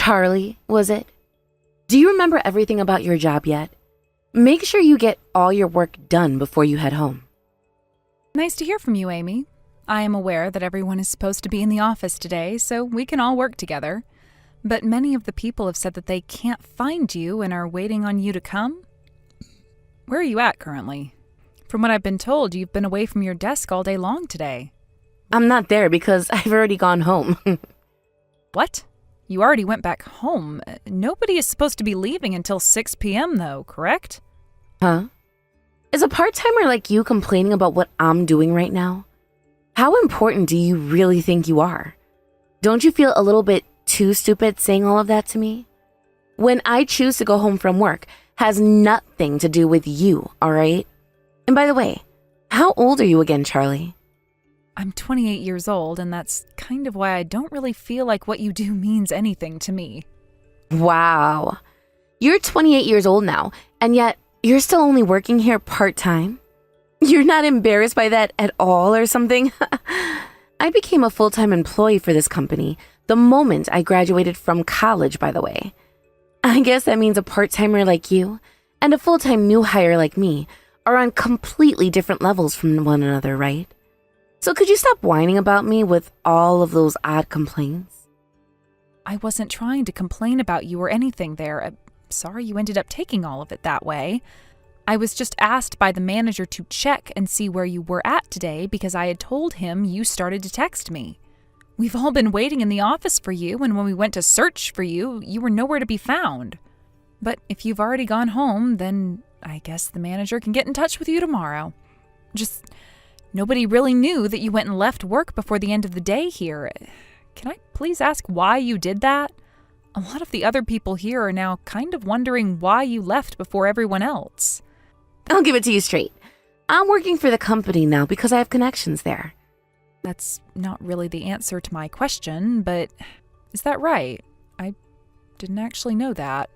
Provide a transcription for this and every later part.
Charlie, was it? Do you remember everything about your job yet? Make sure you get all your work done before you head home. Nice to hear from you, Amy. I am aware that everyone is supposed to be in the office today, so we can all work together. But many of the people have said that they can't find you and are waiting on you to come. Where are you at currently? From what I've been told, you've been away from your desk all day long today. I'm not there because I've already gone home. What? You already went back home. Nobody is supposed to be leaving until 6 p.m. though, correct? Huh? Is a part-timer like you complaining about what I'm doing right now? How important do you really think you are? Don't you feel a little bit too stupid saying all of that to me? When I choose to go home from work has nothing to do with you, all right? And by the way, how old are you again, Charlie? I'm 28 years old, and that's kind of why I don't really feel like what you do means anything to me. Wow. You're 28 years old now, and yet you're still only working here part-time? You're not embarrassed by that at all or something? I became a full-time employee for this company the moment I graduated from college, by the way. I guess that means a part-timer like you and a full-time new hire like me are on completely different levels from one another, right? So could you stop whining about me with all of those odd complaints? I wasn't trying to complain about you or anything there. I'm sorry you ended up taking all of it that way. I was just asked by the manager to check and see where you were at today because I had told him you started to text me. We've all been waiting in the office for you, and when we went to search for you, you were nowhere to be found. But if you've already gone home, then I guess the manager can get in touch with you tomorrow. Just, nobody really knew that you went and left work before the end of the day here. Can I please ask why you did that? A lot of the other people here are now kind of wondering why you left before everyone else. I'll give it to you straight. I'm working for the company now because I have connections there. That's not really the answer to my question, but is that right? I didn't actually know that.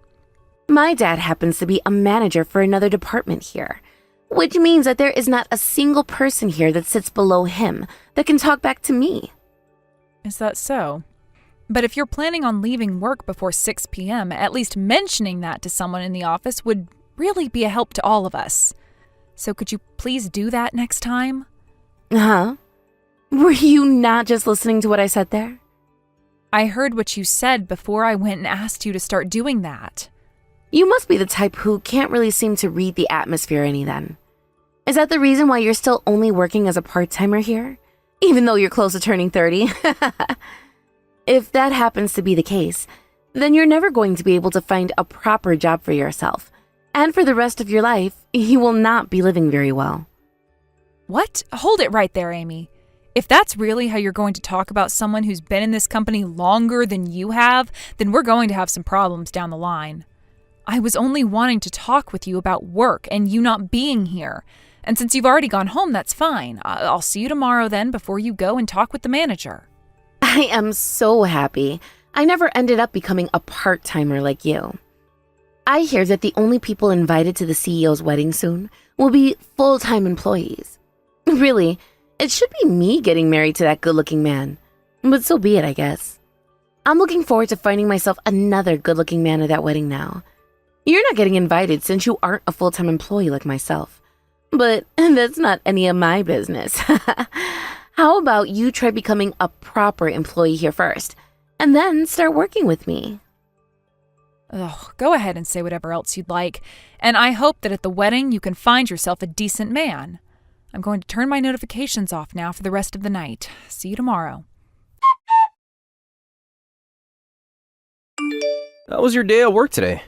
My dad happens to be a manager for another department here, which means that there is not a single person here that sits below him that can talk back to me. Is that so? But if you're planning on leaving work before 6 p.m., at least mentioning that to someone in the office would really be a help to all of us. So could you please do that next time? Huh? Were you not just listening to what I said there? I heard what you said before I went and asked you to start doing that. You must be the type who can't really seem to read the atmosphere any then. Is that the reason why you're still only working as a part-timer here? Even though you're close to turning 30? If that happens to be the case, then you're never going to be able to find a proper job for yourself. And for the rest of your life, you will not be living very well. What? Hold it right there, Amy. If that's really how you're going to talk about someone who's been in this company longer than you have, then we're going to have some problems down the line. I was only wanting to talk with you about work and you not being here. And since you've already gone home, that's fine. I'll see you tomorrow then before you go and talk with the manager. I am so happy I never ended up becoming a part-timer like you. I hear that the only people invited to the CEO's wedding soon will be full-time employees. Really, it should be me getting married to that good-looking man. But so be it, I guess. I'm looking forward to finding myself another good-looking man at that wedding now. You're not getting invited since you aren't a full-time employee like myself. But that's not any of my business. How about you try becoming a proper employee here first, and then start working with me? Ugh, go ahead and say whatever else you'd like, and I hope that at the wedding you can find yourself a decent man. I'm going to turn my notifications off now for the rest of the night. See you tomorrow. How was your day at work today?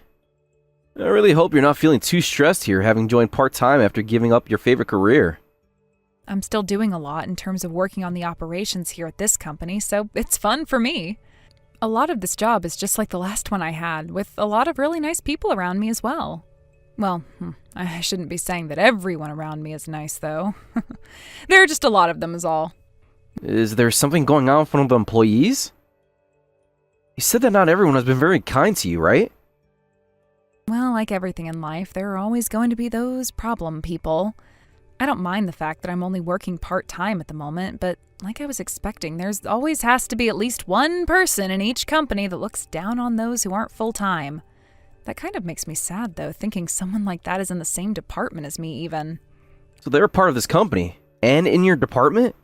I really hope you're not feeling too stressed here having joined part-time after giving up your favorite career. I'm still doing a lot in terms of working on the operations here at this company, so it's fun for me. A lot of this job is just like the last one I had, with a lot of really nice people around me as well. Well, I shouldn't be saying that everyone around me is nice, though. There are just a lot of them is all. Is there something going on with one of the employees? You said that not everyone has been very kind to you, right? Well, like everything in life, there are always going to be those problem people. I don't mind the fact that I'm only working part-time at the moment, but like I was expecting, there's always has to be at least one person in each company that looks down on those who aren't full-time. That kind of makes me sad, though, thinking someone like that is in the same department as me, even. So they're a part of this company, and in your department?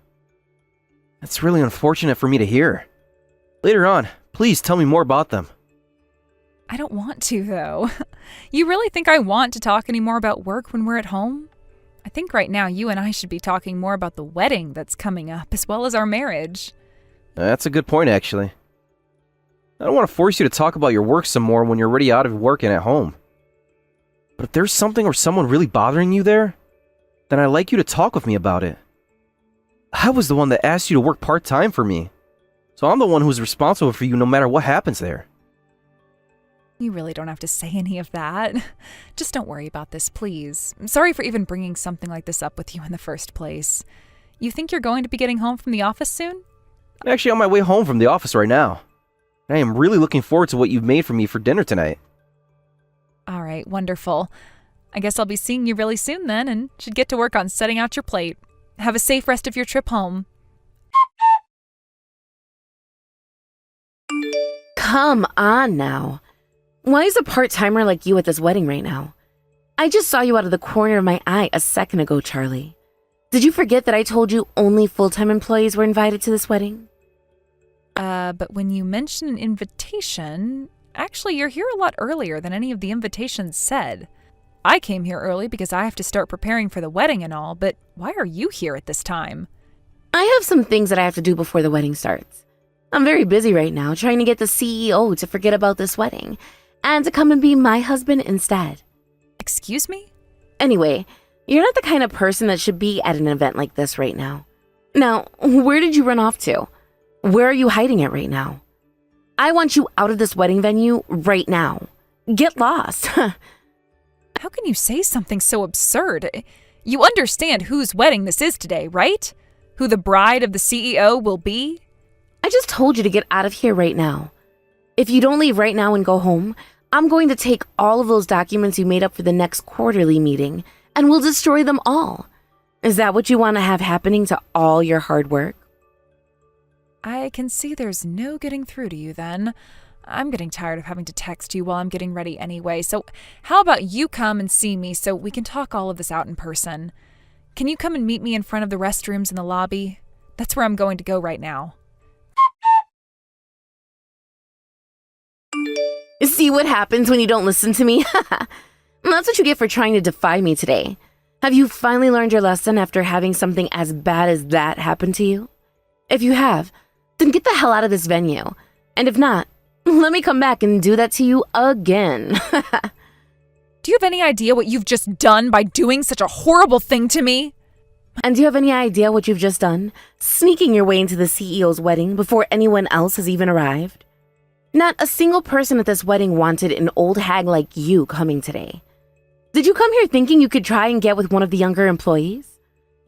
That's really unfortunate for me to hear. Later on, please tell me more about them. I don't want to, though. You really think I want to talk any more about work when we're at home? I think right now you and I should be talking more about the wedding that's coming up, as well as our marriage. That's a good point, actually. I don't want to force you to talk about your work some more when you're already out of work and at home. But if there's something or someone really bothering you there, then I'd like you to talk with me about it. I was the one that asked you to work part-time for me, so I'm the one who's responsible for you no matter what happens there. You really don't have to say any of that. Just don't worry about this, please. I'm sorry for even bringing something like this up with you in the first place. You think you're going to be getting home from the office soon? I'm actually on my way home from the office right now. I am really looking forward to what you've made for me for dinner tonight. All right, wonderful. I guess I'll be seeing you really soon then, and should get to work on setting out your plate. Have a safe rest of your trip home. Come on now. Why is a part-timer like you at this wedding right now? I just saw you out of the corner of my eye a second ago, Charlie. Did you forget that I told you only full-time employees were invited to this wedding? But when you mention an invitation, actually you're here a lot earlier than any of the invitations said. I came here early because I have to start preparing for the wedding and all, but why are you here at this time? I have some things that I have to do before the wedding starts. I'm very busy right now trying to get the CEO to forget about this wedding and to come and be my husband instead. Excuse me? Anyway, you're not the kind of person that should be at an event like this right now. Now, where did you run off to? Where are you hiding at right now? I want you out of this wedding venue right now. Get lost. How can you say something so absurd? You understand whose wedding this is today, right? Who the bride of the CEO will be? I just told you to get out of here right now. If you don't leave right now and go home, I'm going to take all of those documents you made up for the next quarterly meeting and we'll destroy them all. Is that what you want to have happening to all your hard work? I can see there's no getting through to you then. I'm getting tired of having to text you while I'm getting ready anyway, so how about you come and see me so we can talk all of this out in person? Can you come and meet me in front of the restrooms in the lobby? That's where I'm going to go right now. See what happens when you don't listen to me? That's what you get for trying to defy me today. Have you finally learned your lesson after having something as bad as that happen to you? If you have, then get the hell out of this venue. And if not, let me come back and do that to you again. Do you have any idea what you've just done by doing such a horrible thing to me? And do you have any idea what you've just done? Sneaking your way into the CEO's wedding before anyone else has even arrived? Not a single person at this wedding wanted an old hag like you coming today. Did you come here thinking you could try and get with one of the younger employees?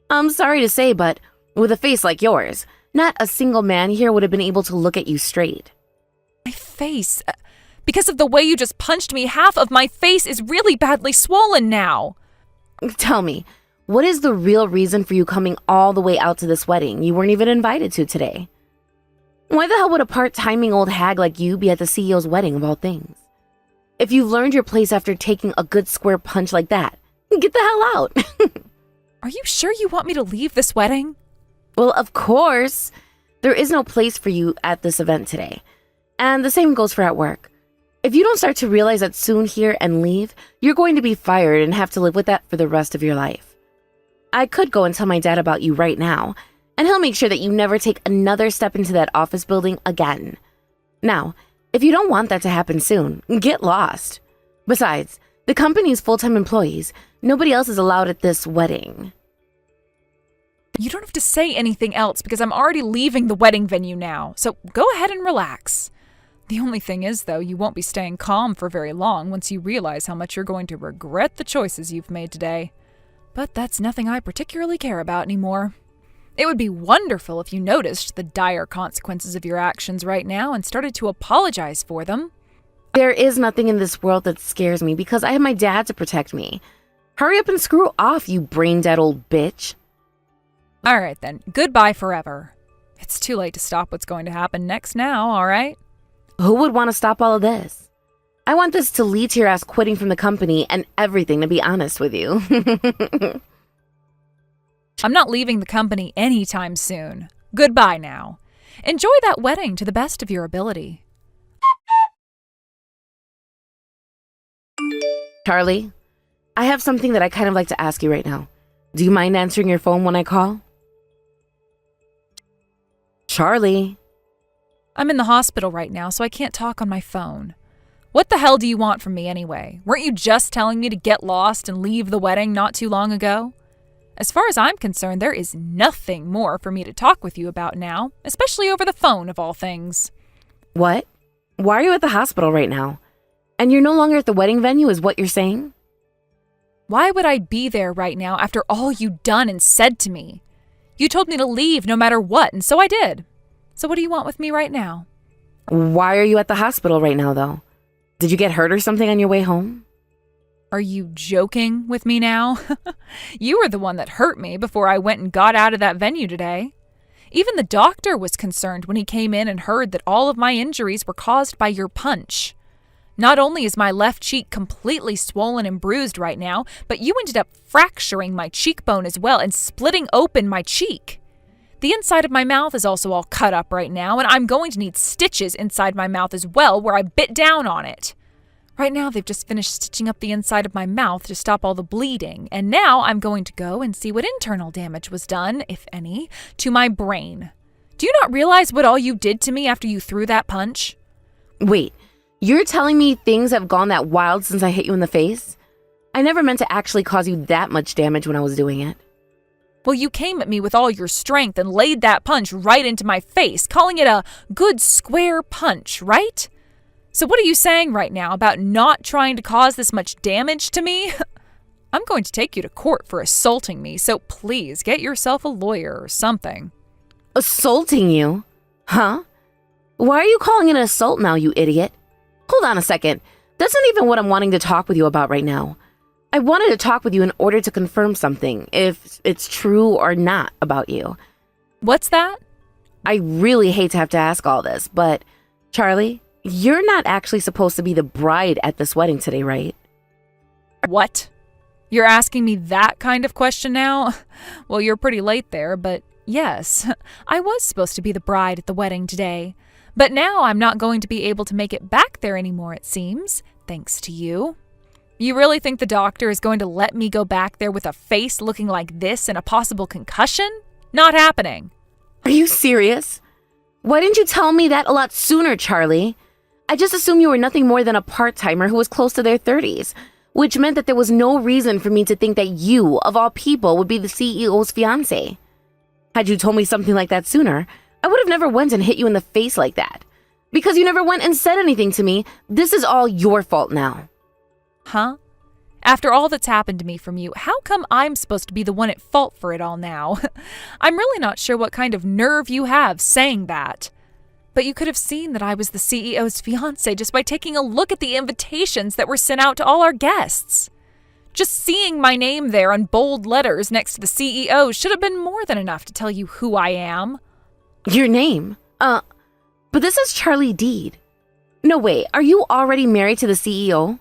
I'm sorry to say, but with a face like yours, not a single man here would have been able to look at you straight. My face? Because of the way you just punched me, half of my face is really badly swollen now. Tell me, what is the real reason for you coming all the way out to this wedding you weren't even invited to today? Why the hell would a part-timing old hag like you be at the CEO's wedding of all things? If you've learned your place after taking a good square punch like that, get the hell out. Are you sure you want me to leave this wedding? Well, of course. There is no place for you at this event today. And the same goes for at work. If you don't start to realize that soon here and leave, you're going to be fired and have to live with that for the rest of your life. I could go and tell my dad about you right now, and he'll make sure that you never take another step into that office building again. Now, if you don't want that to happen soon, get lost. Besides, the company's full-time employees. Nobody else is allowed at this wedding. You don't have to say anything else because I'm already leaving the wedding venue now, so go ahead and relax. The only thing is, though, you won't be staying calm for very long once you realize how much you're going to regret the choices you've made today. But that's nothing I particularly care about anymore. It would be wonderful if you noticed the dire consequences of your actions right now and started to apologize for them. There is nothing in this world that scares me because I have my dad to protect me. Hurry up and screw off, you brain-dead old bitch. All right then, goodbye forever. It's too late to stop what's going to happen next now, all right? Who would want to stop all of this? I want this to lead to your ass quitting from the company and everything, to be honest with you. I'm not leaving the company anytime soon. Goodbye now. Enjoy that wedding to the best of your ability. Charlie, I have something that I kind of like to ask you right now. Do you mind answering your phone when I call? Charlie. I'm in the hospital right now, so I can't talk on my phone. What the hell do you want from me anyway? Weren't you just telling me to get lost and leave the wedding not too long ago? As far as I'm concerned, there is nothing more for me to talk with you about now, especially over the phone of all things. What? Why are you at the hospital right now? And you're no longer at the wedding venue is what you're saying? Why would I be there right now after all you'd done and said to me? You told me to leave no matter what, and so I did. So what do you want with me right now? Why are you at the hospital right now, though? Did you get hurt or something on your way home? Are you joking with me now? You were the one that hurt me before I went and got out of that venue today. Even the doctor was concerned when he came in and heard that all of my injuries were caused by your punch. Not only is my left cheek completely swollen and bruised right now, but you ended up fracturing my cheekbone as well and splitting open my cheek. The inside of my mouth is also all cut up right now, and I'm going to need stitches inside my mouth as well where I bit down on it. Right now, they've just finished stitching up the inside of my mouth to stop all the bleeding, and now I'm going to go and see what internal damage was done, if any, to my brain. Do you not realize what all you did to me after you threw that punch? Wait, you're telling me things have gone that wild since I hit you in the face? I never meant to actually cause you that much damage when I was doing it. Well, you came at me with all your strength and laid that punch right into my face, calling it a good square punch, right? So what are you saying right now about not trying to cause this much damage to me? I'm going to take you to court for assaulting me, so please get yourself a lawyer or something. Assaulting you? Huh? Why are you calling it an assault now, you idiot? Hold on a second. That's not even what I'm wanting to talk with you about right now. I wanted to talk with you in order to confirm something, if it's true or not about you. What's that? I really hate to have to ask all this, but Charlie, you're not actually supposed to be the bride at this wedding today, right? What? You're asking me that kind of question now? Well, you're pretty late there, but yes, I was supposed to be the bride at the wedding today. But now I'm not going to be able to make it back there anymore, it seems, thanks to you. You really think the doctor is going to let me go back there with a face looking like this and a possible concussion? Not happening. Are you serious? Why didn't you tell me that a lot sooner, Charlie? I just assumed you were nothing more than a part-timer who was close to their 30s, which meant that there was no reason for me to think that you, of all people, would be the CEO's fiancé. Had you told me something like that sooner, I would have never went and hit you in the face like that. Because you never went and said anything to me, this is all your fault now. Huh? After all that's happened to me from you, how come I'm supposed to be the one at fault for it all now? I'm really not sure what kind of nerve you have saying that. But you could have seen that I was the CEO's fiancé just by taking a look at the invitations that were sent out to all our guests. Just seeing my name there in bold letters next to the CEO should have been more than enough to tell you who I am. Your name? But this is Charlie Deed. No, wait, are you already married to the CEO?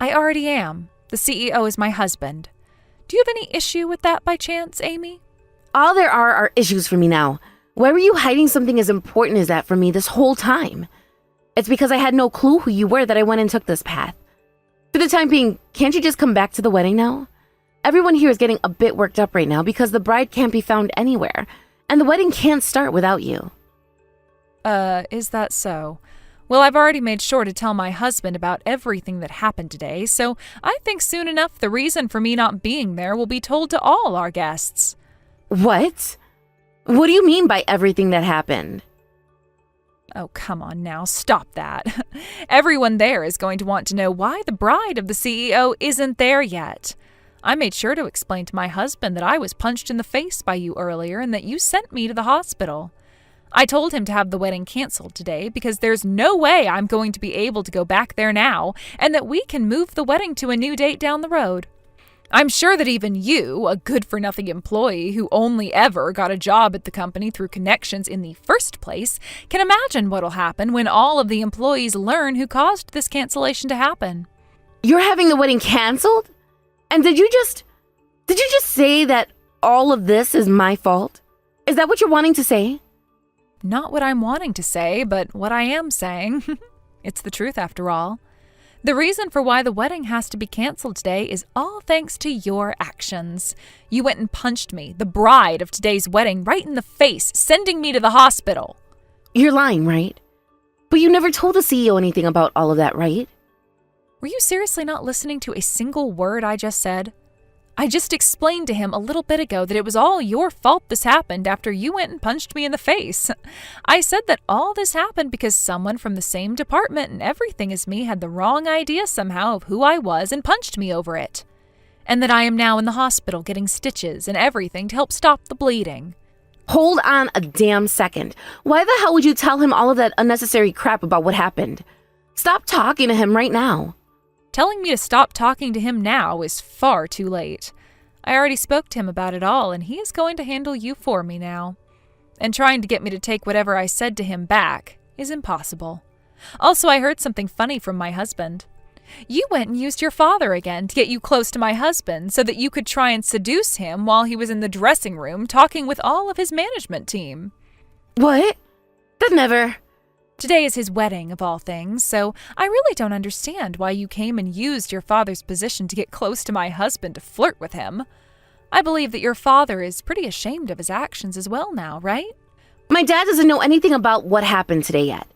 I already am. The CEO is my husband. Do you have any issue with that by chance, Amy? All there are issues for me now. Why were you hiding something as important as that from me this whole time? It's because I had no clue who you were that I went and took this path. For the time being, can't you just come back to the wedding now? Everyone here is getting a bit worked up right now because the bride can't be found anywhere, and the wedding can't start without you. Is that so? Well, I've already made sure to tell my husband about everything that happened today, so I think soon enough the reason for me not being there will be told to all our guests. What? What do you mean by everything that happened? Oh, come on now, stop that. Everyone there is going to want to know why the bride of the CEO isn't there yet. I made sure to explain to my husband that I was punched in the face by you earlier and that you sent me to the hospital. I told him to have the wedding canceled today because there's no way I'm going to be able to go back there now and that we can move the wedding to a new date down the road. I'm sure that even you, a good-for-nothing employee who only ever got a job at the company through connections in the first place, can imagine what'll happen when all of the employees learn who caused this cancellation to happen. You're having the wedding canceled? And did you just say that all of this is my fault? Is that what you're wanting to say? Not what I'm wanting to say, but what I am saying. It's the truth after all. The reason for why the wedding has to be canceled today is all thanks to your actions. You went and punched me, the bride of today's wedding, right in the face, sending me to the hospital. You're lying, right? But you never told the CEO anything about all of that, right? Were you seriously not listening to a single word I just said? I just explained to him a little bit ago that it was all your fault this happened after you went and punched me in the face. I said that all this happened because someone from the same department and everything as me had the wrong idea somehow of who I was and punched me over it. And that I am now in the hospital getting stitches and everything to help stop the bleeding. Hold on a damn second. Why the hell would you tell him all of that unnecessary crap about what happened? Stop talking to him right now. Telling me to stop talking to him now is far too late. I already spoke to him about it all, and he is going to handle you for me now. And trying to get me to take whatever I said to him back is impossible. Also, I heard something funny from my husband. You went and used your father again to get you close to my husband so that you could try and seduce him while he was in the dressing room talking with all of his management team. What? That never... Today is his wedding, of all things, so I really don't understand why you came and used your father's position to get close to my husband to flirt with him. I believe that your father is pretty ashamed of his actions as well now, right? My dad doesn't know anything about what happened today yet.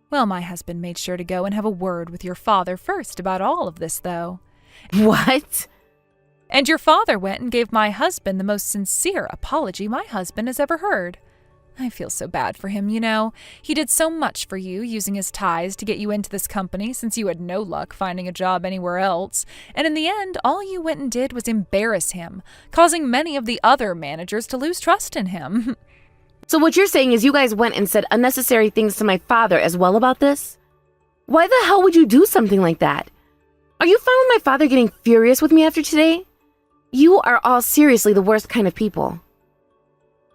Well, my husband made sure to go and have a word with your father first about all of this, though. What? And your father went and gave my husband the most sincere apology my husband has ever heard. I feel so bad for him, you know. He did so much for you, using his ties to get you into this company since you had no luck finding a job anywhere else. And in the end, all you went and did was embarrass him, causing many of the other managers to lose trust in him. So what you're saying is you guys went and said unnecessary things to my father as well about this? Why the hell would you do something like that? Are you fine with my father getting furious with me after today? You are all seriously the worst kind of people.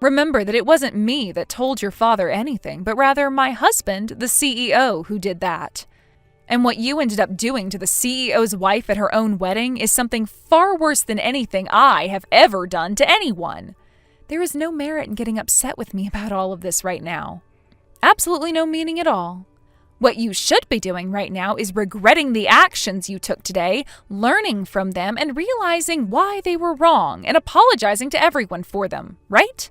Remember that it wasn't me that told your father anything, but rather my husband, the CEO, who did that. And what you ended up doing to the CEO's wife at her own wedding is something far worse than anything I have ever done to anyone. There is no merit in getting upset with me about all of this right now. Absolutely no meaning at all. What you should be doing right now is regretting the actions you took today, learning from them, and realizing why they were wrong, and apologizing to everyone for them, right?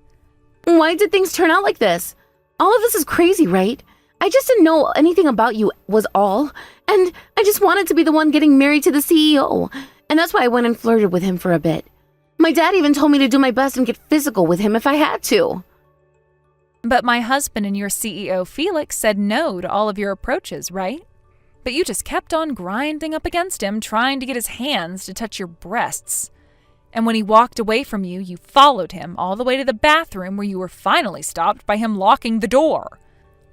Why did things turn out like this? All of this is crazy, right? I just didn't know anything about you was all. And I just wanted to be the one getting married to the CEO. And that's why I went and flirted with him for a bit. My dad even told me to do my best and get physical with him if I had to. But my husband and your CEO, Felix, said no to all of your approaches, right? But you just kept on grinding up against him, trying to get his hands to touch your breasts. And when he walked away from you, you followed him all the way to the bathroom where you were finally stopped by him locking the door.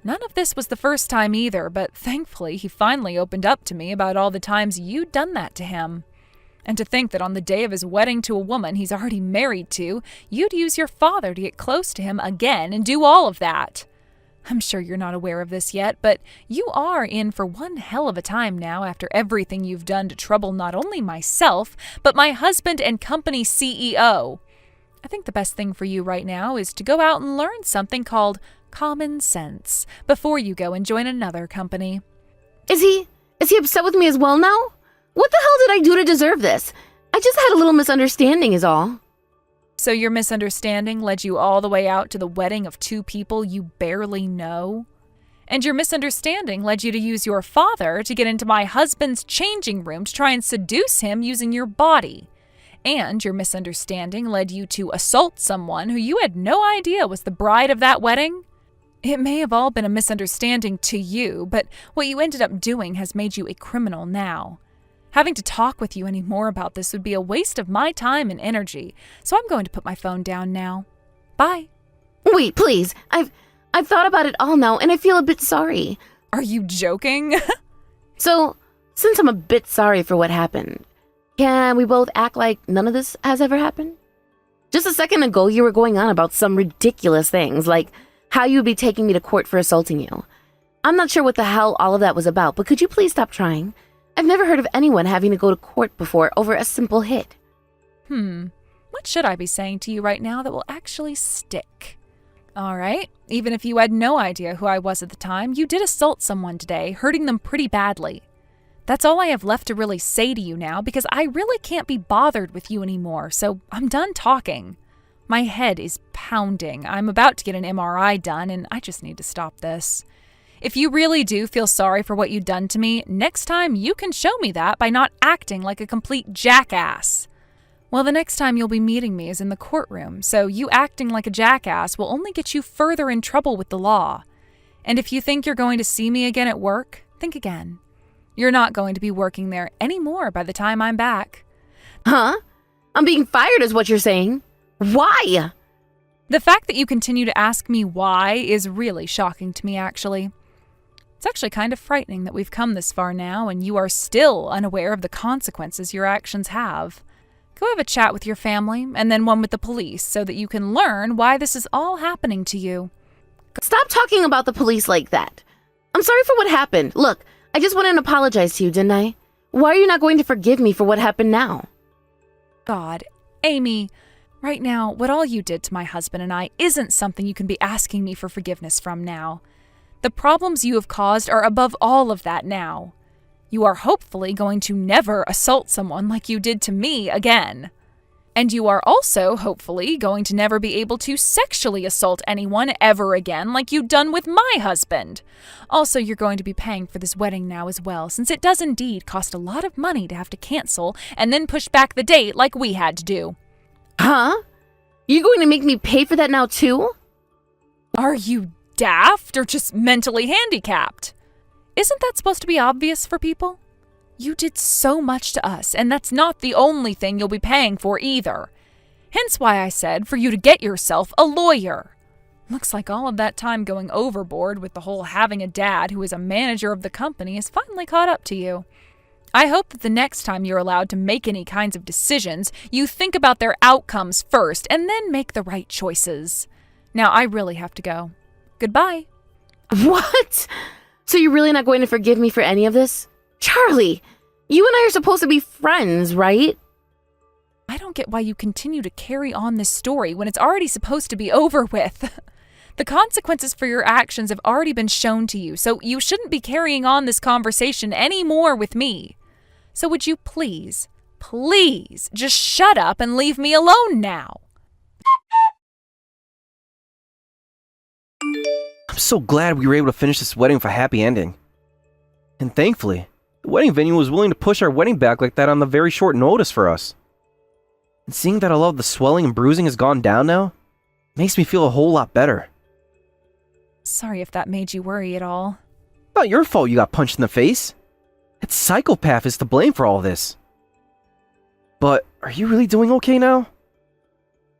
None of this was the first time either, but thankfully he finally opened up to me about all the times you'd done that to him. And to think that on the day of his wedding to a woman he's already married to, you'd use your father to get close to him again and do all of that. I'm sure you're not aware of this yet, but you are in for one hell of a time now after everything you've done to trouble not only myself, but my husband and company CEO. I think the best thing for you right now is to go out and learn something called common sense before you go and join another company. Is he upset with me as well now? What the hell did I do to deserve this? I just had a little misunderstanding is all. So your misunderstanding led you all the way out to the wedding of two people you barely know? And your misunderstanding led you to use your father to get into my husband's changing room to try and seduce him using your body. And your misunderstanding led you to assault someone who you had no idea was the bride of that wedding? It may have all been a misunderstanding to you, but what you ended up doing has made you a criminal now. Having to talk with you anymore about this would be a waste of my time and energy, so I'm going to put my phone down now. Bye. Wait, please. I've thought about it all now, and I feel a bit sorry. Are you joking? So, since I'm a bit sorry for what happened, Can we both act like none of this has ever happened? Just a second ago, you were going on about some ridiculous things, like how you'd be taking me to court for assaulting you. I'm not sure what the hell all of that was about, but could you please stop trying? I've never heard of anyone having to go to court before over a simple hit. What should I be saying to you right now that will actually stick? All right, even if you had no idea who I was at the time, you did assault someone today, hurting them pretty badly. That's all I have left to really say to you now, because I really can't be bothered with you anymore, so I'm done talking. My head is pounding. I'm about to get an MRI done, and I just need to stop this. If you really do feel sorry for what you've done to me, next time you can show me that by not acting like a complete jackass. Well, the next time you'll be meeting me is in the courtroom, so you acting like a jackass will only get you further in trouble with the law. And if you think you're going to see me again at work, think again. You're not going to be working there anymore by the time I'm back. Huh? I'm being fired is what you're saying. Why? The fact that you continue to ask me why is really shocking to me, actually. It's actually kind of frightening that we've come this far now and you are still unaware of the consequences your actions have. Go have a chat with your family and then one with the police so that you can learn why this is all happening to you. Stop talking about the police like that. I'm sorry for what happened. Look, I just went and apologized to you, didn't I? Why are you not going to forgive me for what happened now? God, Amy, right now, what all you did to my husband and I isn't something you can be asking me for forgiveness from now. The problems you have caused are above all of that now. You are hopefully going to never assault someone like you did to me again. And you are also, hopefully, going to never be able to sexually assault anyone ever again like you've done with my husband. Also, you're going to be paying for this wedding now as well, since it does indeed cost a lot of money to have to cancel and then push back the date like we had to do. Huh? You going to make me pay for that now too? Are you daft or just mentally handicapped? Isn't that supposed to be obvious for people? You did so much to us, and that's not the only thing you'll be paying for either. Hence why I said for you to get yourself a lawyer. Looks like all of that time going overboard with the whole having a dad who is a manager of the company has finally caught up to you. I hope that the next time you're allowed to make any kinds of decisions, you think about their outcomes first and then make the right choices. Now I really have to go. Goodbye. What? So you're really not going to forgive me for any of this? Charlie, you and I are supposed to be friends, right? I don't get why you continue to carry on this story when it's already supposed to be over with. The consequences for your actions have already been shown to you, so you shouldn't be carrying on this conversation anymore with me. So would you please just shut up and leave me alone now? I'm so glad we were able to finish this wedding with a happy ending. And thankfully, the wedding venue was willing to push our wedding back like that on the very short notice for us. And seeing that a lot of the swelling and bruising has gone down now, makes me feel a whole lot better. Sorry if that made you worry at all. Not your fault you got punched in the face. That psychopath is to blame for all this. But, are you really doing okay now?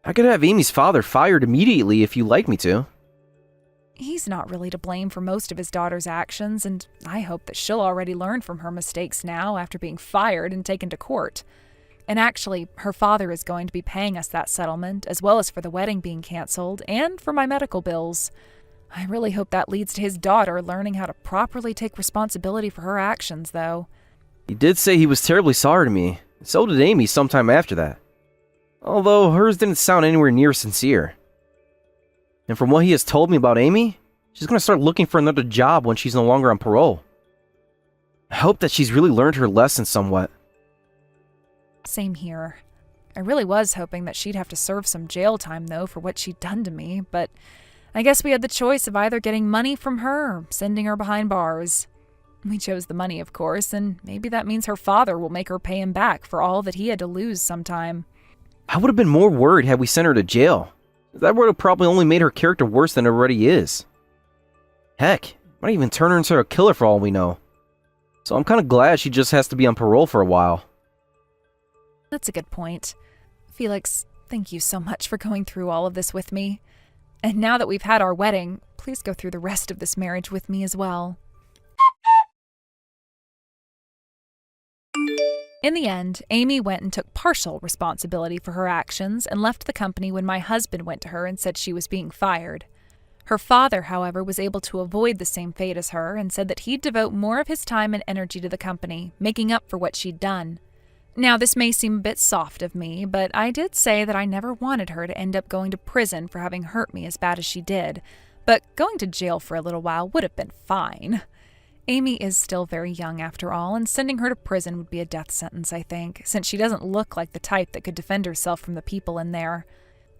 I could have Amy's father fired immediately if you'd like me to. He's not really to blame for most of his daughter's actions, and I hope that she'll already learn from her mistakes now after being fired and taken to court. And actually, her father is going to be paying us that settlement, as well as for the wedding being canceled, and for my medical bills. I really hope that leads to his daughter learning how to properly take responsibility for her actions, though. He did say he was terribly sorry to me. So did Amy sometime after that. Although hers didn't sound anywhere near sincere. And from what he has told me about Amy, she's going to start looking for another job when she's no longer on parole. I hope that she's really learned her lesson somewhat. Same here. I really was hoping that she'd have to serve some jail time, though, for what she'd done to me, but I guess we had the choice of either getting money from her or sending her behind bars. We chose the money, of course, and maybe that means her father will make her pay him back for all that he had to lose sometime. I would have been more worried had we sent her to jail. That would have probably only made her character worse than it already is. Heck, might even turn her into a killer for all we know. So I'm kind of glad she just has to be on parole for a while. That's a good point. Felix, thank you so much for going through all of this with me. And now that we've had our wedding, please go through the rest of this marriage with me as well. In the end, Amy went and took partial responsibility for her actions and left the company when my husband went to her and said she was being fired. Her father, however, was able to avoid the same fate as her and said that he'd devote more of his time and energy to the company, making up for what she'd done. Now, this may seem a bit soft of me, but I did say that I never wanted her to end up going to prison for having hurt me as bad as she did, but going to jail for a little while would have been fine. Amy is still very young after all, and sending her to prison would be a death sentence, I think, since she doesn't look like the type that could defend herself from the people in there.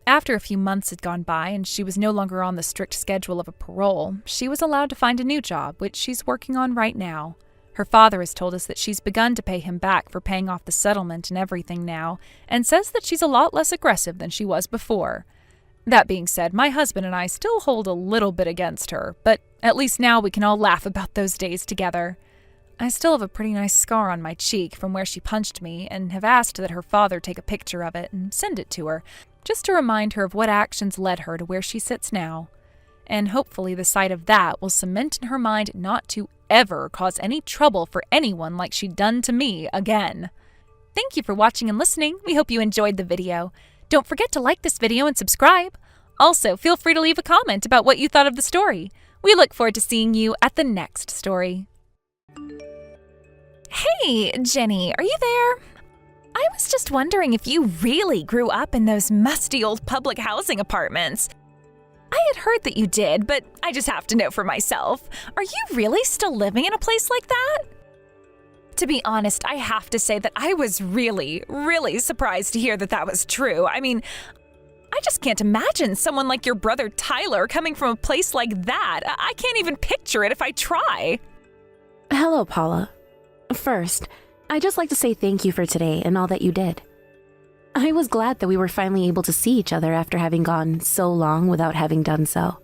After a few months had gone by and she was no longer on the strict schedule of a parole, she was allowed to find a new job, which she's working on right now. Her father has told us that she's begun to pay him back for paying off the settlement and everything now, and says that she's a lot less aggressive than she was before. That being said, my husband and I still hold a little bit against her, but at least now we can all laugh about those days together. I still have a pretty nice scar on my cheek from where she punched me and have asked that her father take a picture of it and send it to her, just to remind her of what actions led her to where she sits now. And hopefully the sight of that will cement in her mind not to ever cause any trouble for anyone like she'd done to me again. Thank you for watching and listening. We hope you enjoyed the video. Don't forget to like this video and subscribe. Also, feel free to leave a comment about what you thought of the story. We look forward to seeing you at the next story. Hey, Jenny, are you there? I was just wondering if you really grew up in those musty old public housing apartments. I had heard that you did, but I just have to know for myself. Are you really still living in a place like that? To be honest, I have to say that I was really, really surprised to hear that that was true. I mean, I just can't imagine someone like your brother Tyler coming from a place like that. I can't even picture it if I try. Hello, Paula. First, I'd just like to say thank you for today and all that you did. I was glad that we were finally able to see each other after having gone so long without having done so.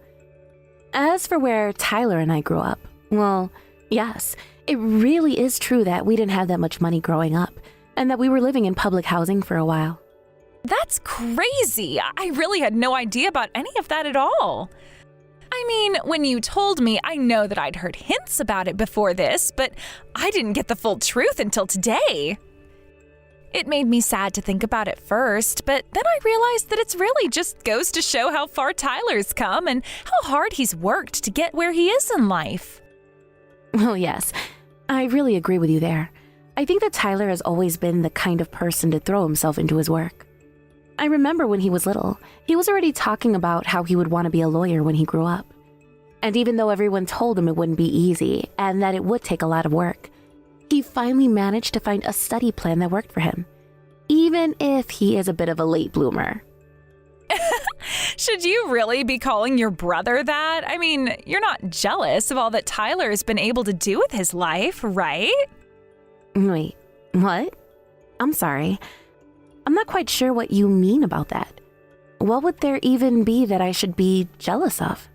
As for where Tyler and I grew up, well, yes, it really is true that we didn't have that much money growing up, and that we were living in public housing for a while. That's crazy. I really had no idea about any of that at all. I mean, when you told me, I know that I'd heard hints about it before this, but I didn't get the full truth until today. It made me sad to think about it first, but then I realized that it's really just goes to show how far Tyler's come and how hard he's worked to get where he is in life. Oh, yes. I really agree with you there. I think that Tyler has always been the kind of person to throw himself into his work. I remember when he was little, he was already talking about how he would want to be a lawyer when he grew up. And even though everyone told him it wouldn't be easy and that it would take a lot of work, he finally managed to find a study plan that worked for him, even if he is a bit of a late bloomer. Should you really be calling your brother that? I mean, you're not jealous of all that Tyler has been able to do with his life, right? Wait, what? I'm sorry. I'm not quite sure what you mean about that. What would there even be that I should be jealous of?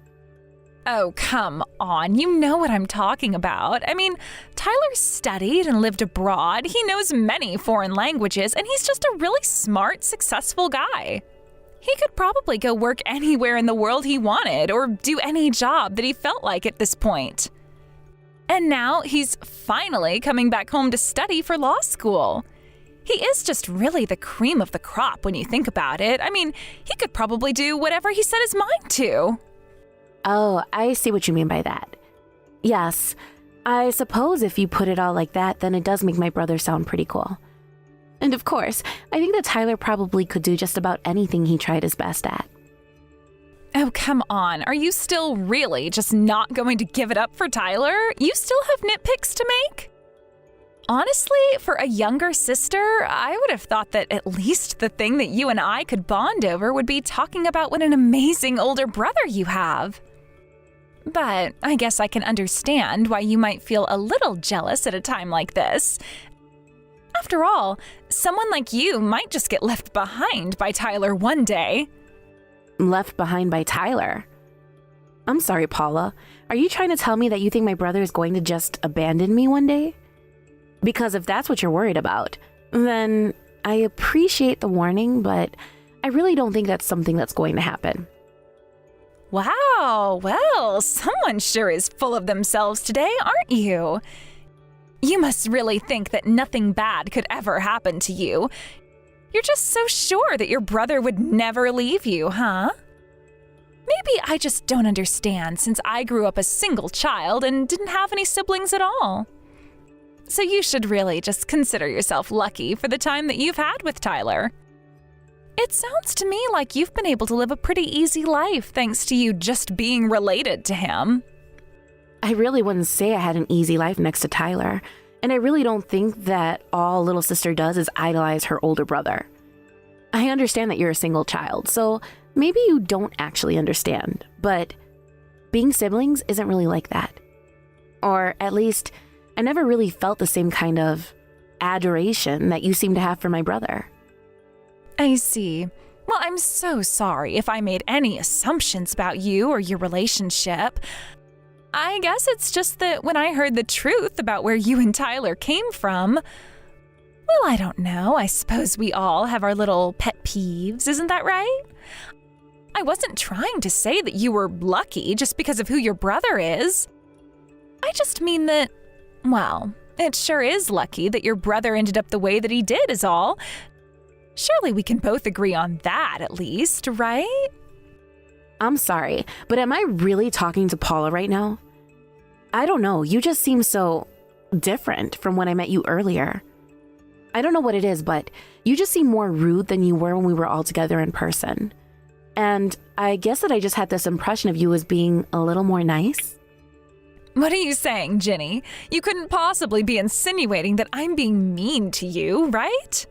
Oh, come on. You know what I'm talking about. I mean, Tyler studied and lived abroad. He knows many foreign languages, and he's just a really smart, successful guy. He could probably go work anywhere in the world he wanted or do any job that he felt like at this point. And now he's finally coming back home to study for law school. He is just really the cream of the crop when you think about it. I mean, he could probably do whatever he set his mind to. Oh, I see what you mean by that. Yes, I suppose if you put it all like that, then it does make my brother sound pretty cool. And of course, I think that Tyler probably could do just about anything he tried his best at. Oh, come on. Are you still really just not going to give it up for Tyler? You still have nitpicks to make? Honestly, for a younger sister, I would have thought that at least the thing that you and I could bond over would be talking about what an amazing older brother you have. But I guess I can understand why you might feel a little jealous at a time like this. After all, someone like you might just get left behind by Tyler one day. Left behind by Tyler? I'm sorry, Paula. Are you trying to tell me that you think my brother is going to just abandon me one day? Because if that's what you're worried about, then I appreciate the warning, but I really don't think that's something that's going to happen. Wow, well, someone sure is full of themselves today, aren't you? You must really think that nothing bad could ever happen to you. You're just so sure that your brother would never leave you, huh? Maybe I just don't understand since I grew up a single child and didn't have any siblings at all. So you should really just consider yourself lucky for the time that you've had with Tyler. It sounds to me like you've been able to live a pretty easy life thanks to you just being related to him. I really wouldn't say I had an easy life next to Tyler, and I really don't think that all little sister does is idolize her older brother. I understand that you're a single child, so maybe you don't actually understand, but being siblings isn't really like that. Or at least, I never really felt the same kind of adoration that you seem to have for my brother. I see. Well, I'm so sorry if I made any assumptions about you or your relationship. I guess it's just that when I heard the truth about where you and Tyler came from, well, I don't know. I suppose we all have our little pet peeves, isn't that right? I wasn't trying to say that you were lucky just because of who your brother is. I just mean that, well, it sure is lucky that your brother ended up the way that he did is all. Surely we can both agree on that at least, right? I'm sorry, but am I really talking to Paula right now? I don't know, you just seem so different from when I met you earlier. I don't know what it is, but you just seem more rude than you were when we were all together in person. And I guess that I just had this impression of you as being a little more nice. What are you saying, Ginny? You couldn't possibly be insinuating that I'm being mean to you, right?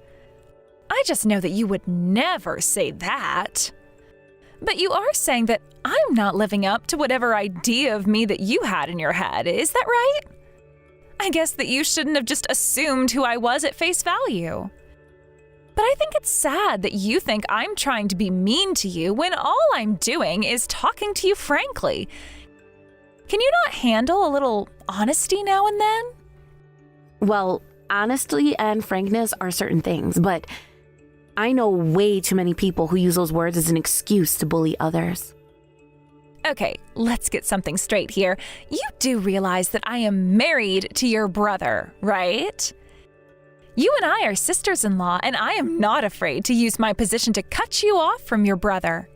I just know that you would never say that. But you are saying that I'm not living up to whatever idea of me that you had in your head, is that right? I guess that you shouldn't have just assumed who I was at face value. But I think it's sad that you think I'm trying to be mean to you when all I'm doing is talking to you frankly. Can you not handle a little honesty now and then? Well, honesty and frankness are certain things, but I know way too many people who use those words as an excuse to bully others. Okay, let's get something straight here. You do realize that I am married to your brother, right? You and I are sisters-in-law, and I am not afraid to use my position to cut you off from your brother.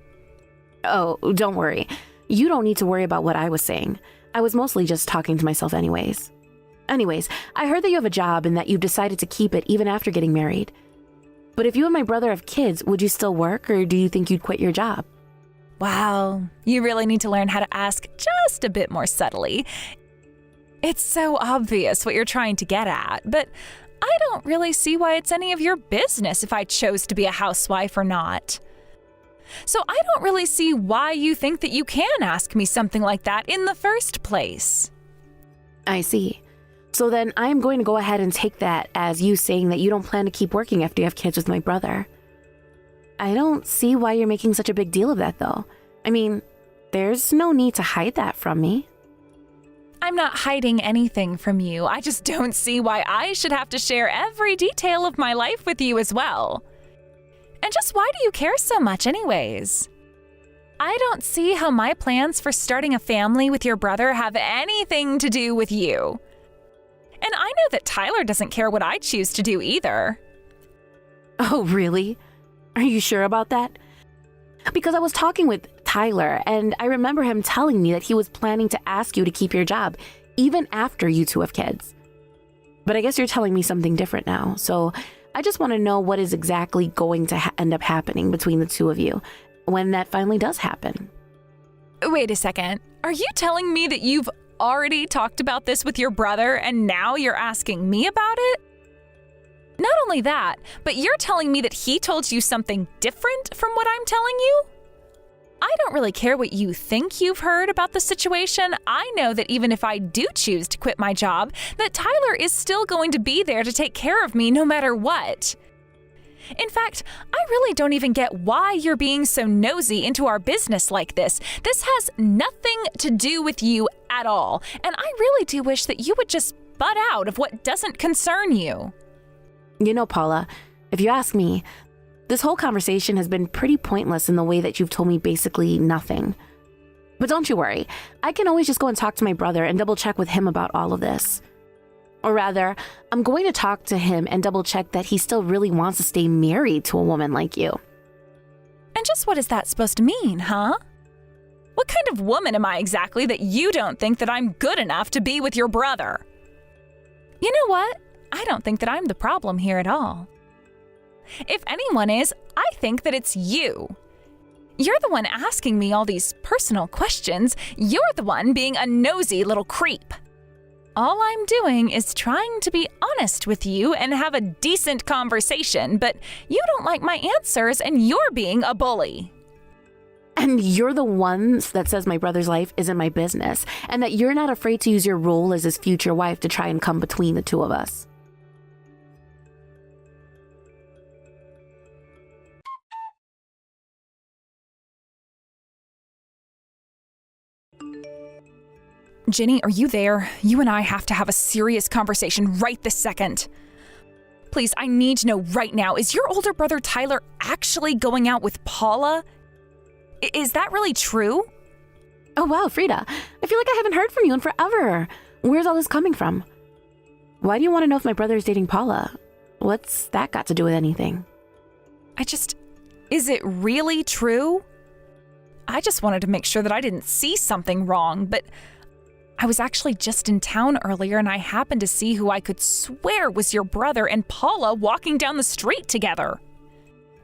Oh, don't worry. You don't need to worry about what I was saying. I was mostly just talking to myself anyways. Anyways, I heard that you have a job and that you've decided to keep it even after getting married. But if you and my brother have kids, would you still work, or do you think you'd quit your job? Wow, you really need to learn how to ask just a bit more subtly. It's so obvious what you're trying to get at, but I don't really see why it's any of your business if I chose to be a housewife or not. So I don't really see why you think that you can ask me something like that in the first place. I see. So then I am going to go ahead and take that as you saying that you don't plan to keep working after you have kids with my brother. I don't see why you're making such a big deal of that, though. I mean, there's no need to hide that from me. I'm not hiding anything from you. I just don't see why I should have to share every detail of my life with you as well. And just why do you care so much anyways? I don't see how my plans for starting a family with your brother have anything to do with you. And I know that Tyler doesn't care what I choose to do either. Oh, really? Are you sure about that? Because I was talking with Tyler, and I remember him telling me that he was planning to ask you to keep your job, even after you two have kids. But I guess you're telling me something different now, so I just want to know what is exactly going to end up happening between the two of you when that finally does happen. Wait a second. Are you telling me that you've already talked about this with your brother and now you're asking me about it? Not only that, but you're telling me that he told you something different from what I'm telling you? I don't really care what you think you've heard about the situation. I know that even if I do choose to quit my job, that Tyler is still going to be there to take care of me no matter what. In fact, I really don't even get why you're being so nosy into our business like this. This has nothing to do with you at all, and I really do wish that you would just butt out of what doesn't concern you. You know, Paula, if you ask me, this whole conversation has been pretty pointless in the way that you've told me basically nothing. But don't you worry, I can always just go and talk to my brother and double check with him about all of this. Or rather, I'm going to talk to him and double check that he still really wants to stay married to a woman like you. And just what is that supposed to mean, huh? What kind of woman am I exactly that you don't think that I'm good enough to be with your brother? You know what? I don't think that I'm the problem here at all. If anyone is, I think that it's you. You're the one asking me all these personal questions. You're the one being a nosy little creep. All I'm doing is trying to be honest with you and have a decent conversation, but you don't like my answers and you're being a bully. And you're the one that says my brother's life isn't my business, and that you're not afraid to use your role as his future wife to try and come between the two of us. Jenny, are you there? You and I have to have a serious conversation right this second. Please, I need to know right now, is your older brother Tyler actually going out with Paula? Is that really true? Oh wow, Frida. I feel like I haven't heard from you in forever. Where's all this coming from? Why do you want to know if my brother is dating Paula? What's that got to do with anything? Is it really true? I just wanted to make sure that I didn't see something wrong, but I was actually just in town earlier and I happened to see who I could swear was your brother and Paula walking down the street together.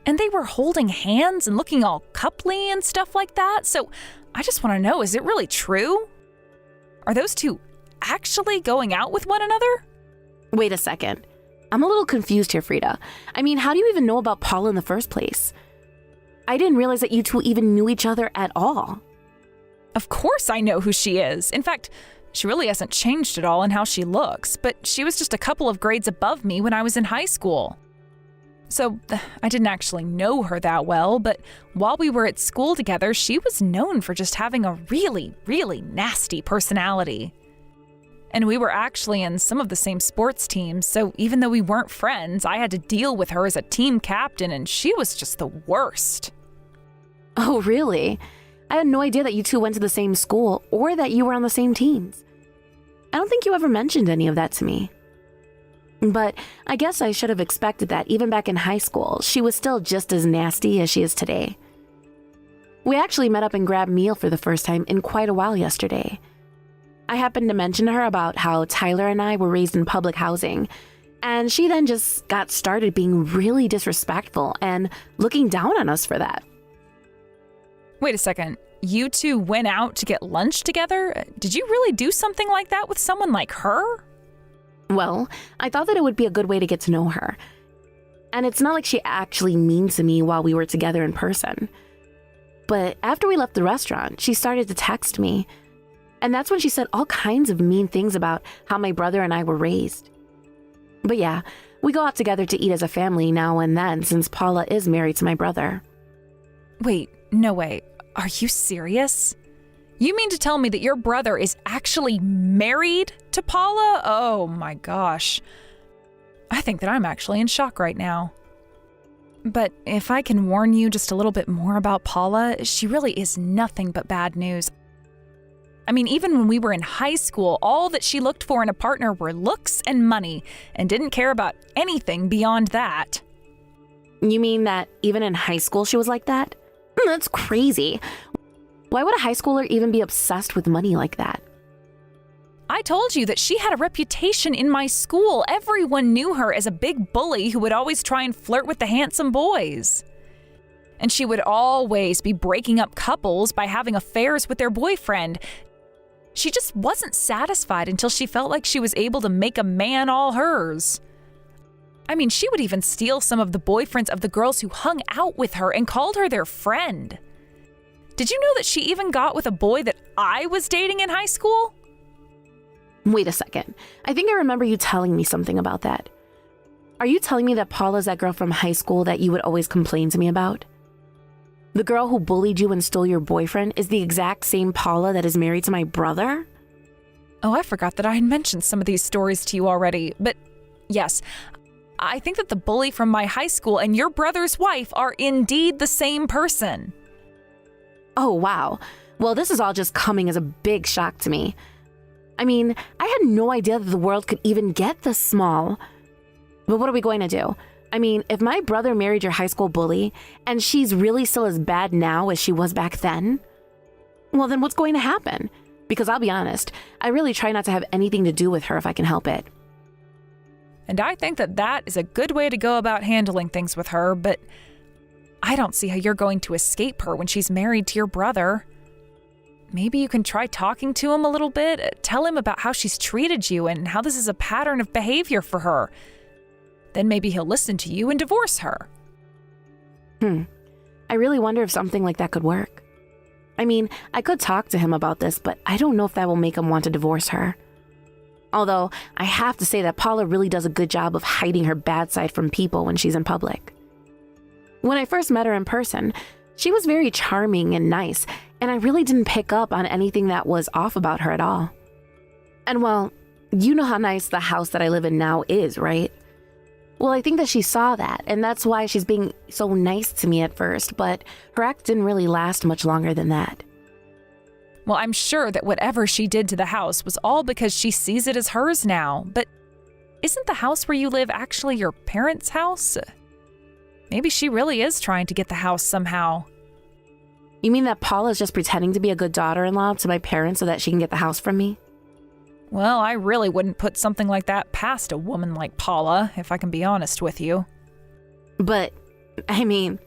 And they were holding hands and looking all coupley and stuff like that, so I just want to know, is it really true? Are those two actually going out with one another? Wait a second. I'm a little confused here, Frida. I mean, how do you even know about Paula in the first place? I didn't realize that you two even knew each other at all. Of course I know who she is. In fact, she really hasn't changed at all in how she looks, but she was just a couple of grades above me when I was in high school. So I didn't actually know her that well, but while we were at school together, she was known for just having a really, really nasty personality. And we were actually in some of the same sports teams, so even though we weren't friends, I had to deal with her as a team captain, and she was just the worst. Oh, really? I had no idea that you two went to the same school or that you were on the same teams. I don't think you ever mentioned any of that to me. But I guess I should have expected that even back in high school, she was still just as nasty as she is today. We actually met up and grabbed meal for the first time in quite a while yesterday. I happened to mention to her about how Tyler and I were raised in public housing, and she then just got started being really disrespectful and looking down on us for that. Wait a second. You two went out to get lunch together? Did you really do something like that with someone like her? Well, I thought that it would be a good way to get to know her. And it's not like she actually mean to me while we were together in person. But after we left the restaurant, she started to text me. And that's when she said all kinds of mean things about how my brother and I were raised. But yeah, we go out together to eat as a family now and then since Paula is married to my brother. Wait, no way. Are you serious? You mean to tell me that your brother is actually married to Paula? Oh my gosh. I think that I'm actually in shock right now. But if I can warn you just a little bit more about Paula, she really is nothing but bad news. I mean, even when we were in high school, all that she looked for in a partner were looks and money, and didn't care about anything beyond that. You mean that even in high school she was like that? That's crazy. Why would a high schooler even be obsessed with money like that? I told you that she had a reputation in my school. Everyone knew her as a big bully who would always try and flirt with the handsome boys. And she would always be breaking up couples by having affairs with their boyfriend. She just wasn't satisfied until she felt like she was able to make a man all hers. I mean, she would even steal some of the boyfriends of the girls who hung out with her and called her their friend. Did you know that she even got with a boy that I was dating in high school? Wait a second. I think I remember you telling me something about that. Are you telling me that Paula's that girl from high school that you would always complain to me about? The girl who bullied you and stole your boyfriend is the exact same Paula that is married to my brother? Oh, I forgot that I had mentioned some of these stories to you already. But yes, I think that the bully from my high school and your brother's wife are indeed the same person. Oh, wow. Well, this is all just coming as a big shock to me. I mean, I had no idea that the world could even get this small. But what are we going to do? I mean, if my brother married your high school bully, and she's really still as bad now as she was back then, well, then what's going to happen? Because I'll be honest, I really try not to have anything to do with her if I can help it. And I think that that is a good way to go about handling things with her, but I don't see how you're going to escape her when she's married to your brother. Maybe you can try talking to him a little bit, tell him about how she's treated you and how this is a pattern of behavior for her. Then maybe he'll listen to you and divorce her. I really wonder if something like that could work. I mean, I could talk to him about this, but I don't know if that will make him want to divorce her. Although, I have to say that Paula really does a good job of hiding her bad side from people when she's in public. When I first met her in person, she was very charming and nice, and I really didn't pick up on anything that was off about her at all. And well, you know how nice the house that I live in now is, right? Well, I think that she saw that, and that's why she's being so nice to me at first, but her act didn't really last much longer than that. Well, I'm sure that whatever she did to the house was all because she sees it as hers now, but isn't the house where you live actually your parents' house? Maybe she really is trying to get the house somehow. You mean that Paula's just pretending to be a good daughter-in-law to my parents so that she can get the house from me? Well, I really wouldn't put something like that past a woman like Paula, if I can be honest with you. But, I mean,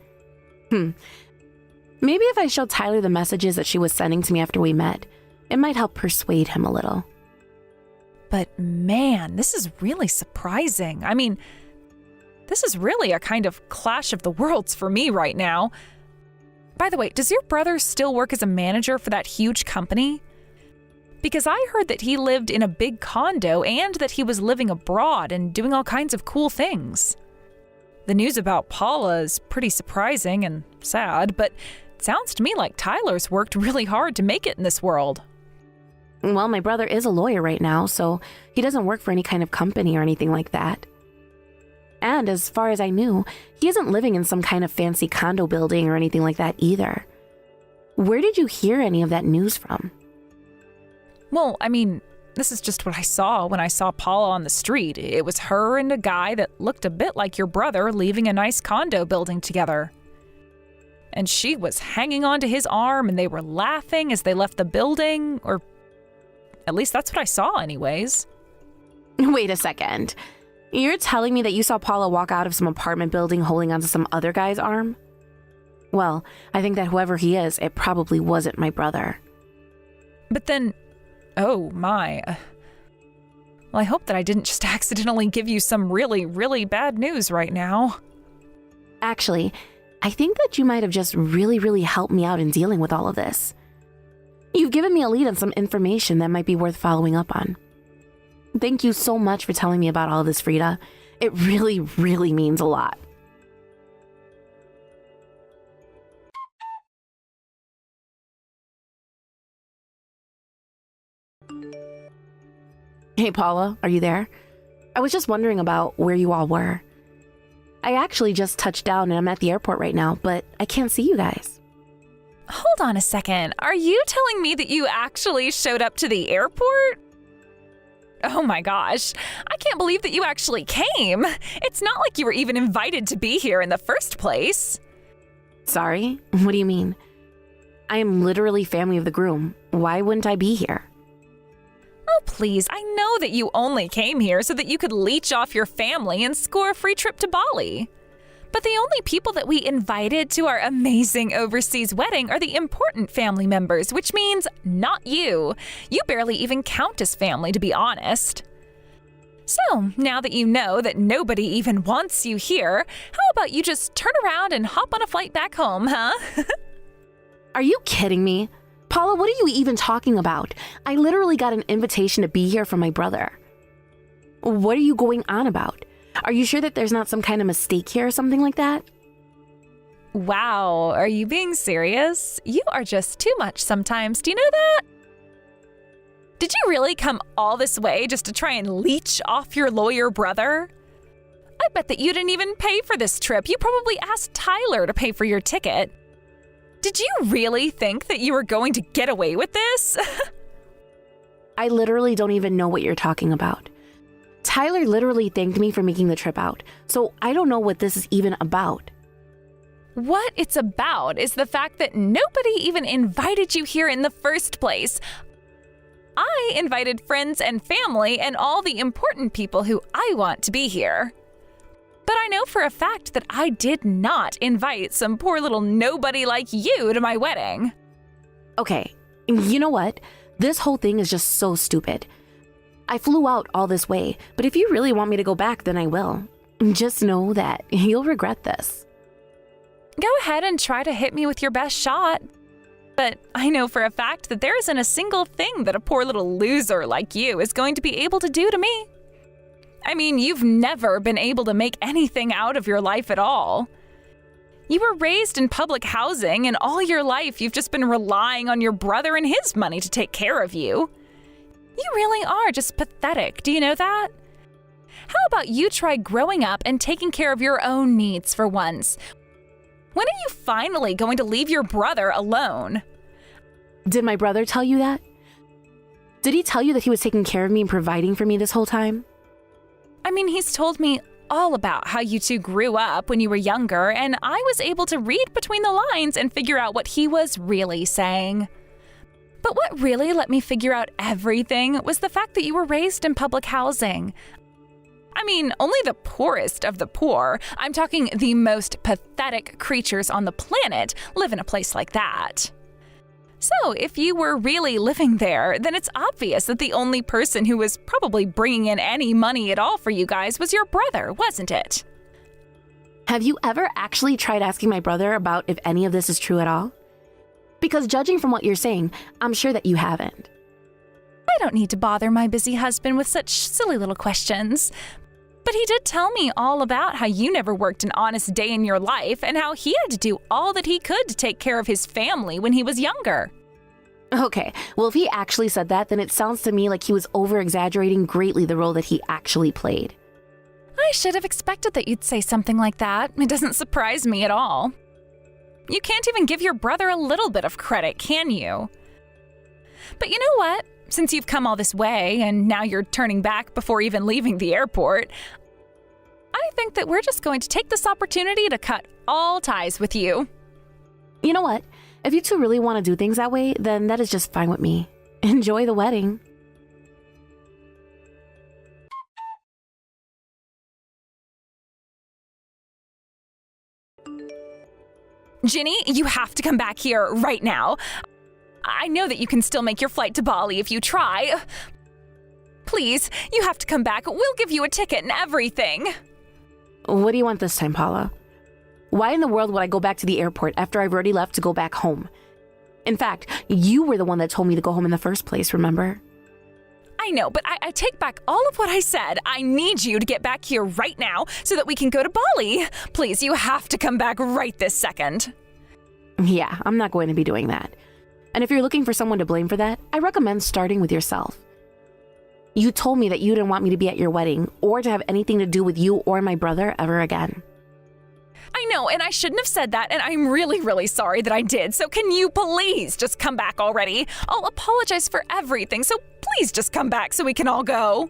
maybe if I showed Tyler the messages that she was sending to me after we met, it might help persuade him a little. But man, this is really surprising. I mean, this is really a kind of clash of the worlds for me right now. By the way, does your brother still work as a manager for that huge company? Because I heard that he lived in a big condo and that he was living abroad and doing all kinds of cool things. The news about Paula is pretty surprising and sad, but it sounds to me like Tyler's worked really hard to make it in this world. Well, my brother is a lawyer right now, so he doesn't work for any kind of company or anything like that. And as far as I knew, he isn't living in some kind of fancy condo building or anything like that either. Where did you hear any of that news from? Well, I mean, this is just what I saw when I saw Paula on the street. It was her and a guy that looked a bit like your brother leaving a nice condo building together. And she was hanging onto his arm and they were laughing as they left the building, or at least that's what I saw anyways. Wait a second. You're telling me that you saw Paula walk out of some apartment building holding onto some other guy's arm? Well, I think that whoever he is, it probably wasn't my brother. But then, oh my. Well, I hope that I didn't just accidentally give you some really, really bad news right now. Actually, I think that you might have just really, really helped me out in dealing with all of this. You've given me a lead on some information that might be worth following up on. Thank you so much for telling me about all of this, Frida. It really, really means a lot. Hey, Paula, are you there? I was just wondering about where you all were. I actually just touched down and I'm at the airport right now, but I can't see you guys. Hold on a second. Are you telling me that you actually showed up to the airport? Oh my gosh, I can't believe that you actually came. It's not like you were even invited to be here in the first place. Sorry? What do you mean? I am literally family of the groom. Why wouldn't I be here? Oh, please, I know that you only came here so that you could leech off your family and score a free trip to Bali. But the only people that we invited to our amazing overseas wedding are the important family members, which means not you. You barely even count as family, to be honest. So, now that you know that nobody even wants you here, how about you just turn around and hop on a flight back home, huh? Are you kidding me? Paula, what are you even talking about? I literally got an invitation to be here from my brother. What are you going on about? Are you sure that there's not some kind of mistake here or something like that? Wow, are you being serious? You are just too much sometimes, do you know that? Did you really come all this way just to try and leech off your lawyer brother? I bet that you didn't even pay for this trip. You probably asked Tyler to pay for your ticket. Did you really think that you were going to get away with this? I literally don't even know what you're talking about. Tyler literally thanked me for making the trip out, so I don't know what this is even about. What it's about is the fact that nobody even invited you here in the first place. I invited friends and family and all the important people who I want to be here. But I know for a fact that I did not invite some poor little nobody like you to my wedding. Okay, you know what? This whole thing is just so stupid. I flew out all this way, but if you really want me to go back, then I will. Just know that you'll regret this. Go ahead and try to hit me with your best shot. But I know for a fact that there isn't a single thing that a poor little loser like you is going to be able to do to me. I mean, you've never been able to make anything out of your life at all. You were raised in public housing, and all your life you've just been relying on your brother and his money to take care of you. You really are just pathetic, do you know that? How about you try growing up and taking care of your own needs for once? When are you finally going to leave your brother alone? Did my brother tell you that? Did he tell you that he was taking care of me and providing for me this whole time? I mean, he's told me all about how you two grew up when you were younger, and I was able to read between the lines and figure out what he was really saying. But what really let me figure out everything was the fact that you were raised in public housing. I mean, only the poorest of the poor, I'm talking the most pathetic creatures on the planet, live in a place like that. So, if you were really living there, then it's obvious that the only person who was probably bringing in any money at all for you guys was your brother, wasn't it? Have you ever actually tried asking my brother about if any of this is true at all? Because judging from what you're saying, I'm sure that you haven't. I don't need to bother my busy husband with such silly little questions. But he did tell me all about how you never worked an honest day in your life and how he had to do all that he could to take care of his family when he was younger. Okay, well, if he actually said that, then it sounds to me like he was over-exaggerating greatly the role that he actually played. I should have expected that you'd say something like that. It doesn't surprise me at all. You can't even give your brother a little bit of credit, can you? But you know what? Since you've come all this way and now you're turning back before even leaving the airport, I think that we're just going to take this opportunity to cut all ties with you. You know what? If you two really want to do things that way, then that is just fine with me. Enjoy the wedding. Ginny, you have to come back here right now. I know that you can still make your flight to Bali if you try. Please, you have to come back. We'll give you a ticket and everything. What do you want this time, Paula? Why in the world would I go back to the airport after I've already left to go back home? In fact, you were the one that told me to go home in the first place, remember? I know, but I take back all of what I said. I need you to get back here right now so that we can go to Bali. Please, you have to come back right this second. Yeah, I'm not going to be doing that. And if you're looking for someone to blame for that, I recommend starting with yourself. You told me that you didn't want me to be at your wedding or to have anything to do with you or my brother ever again. I know, and I shouldn't have said that, and I'm really, really sorry that I did. So can you please just come back already? I'll apologize for everything, so please just come back so we can all go.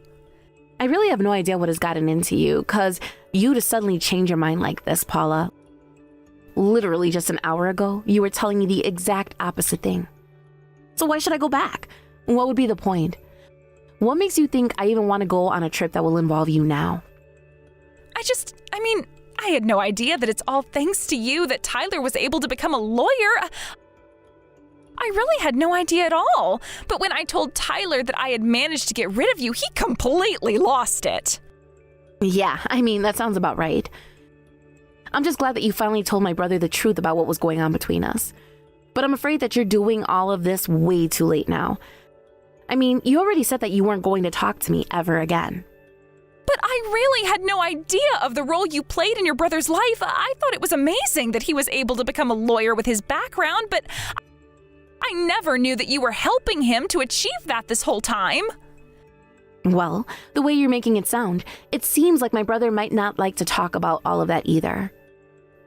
I really have no idea what has gotten into you, because you to suddenly change your mind like this, Paula. Literally just an hour ago, you were telling me the exact opposite thing. So why should I go back? What would be the point? What makes you think I even want to go on a trip that will involve you now? I had no idea that it's all thanks to you that Tyler was able to become a lawyer. I really had no idea at all. But when I told Tyler that I had managed to get rid of you, he completely lost it. Yeah, that sounds about right. I'm just glad that you finally told my brother the truth about what was going on between us. But I'm afraid that you're doing all of this way too late now. You already said that you weren't going to talk to me ever again. But I really had no idea of the role you played in your brother's life. I thought it was amazing that he was able to become a lawyer with his background, but I never knew that you were helping him to achieve that this whole time. Well, the way you're making it sound, it seems like my brother might not like to talk about all of that either.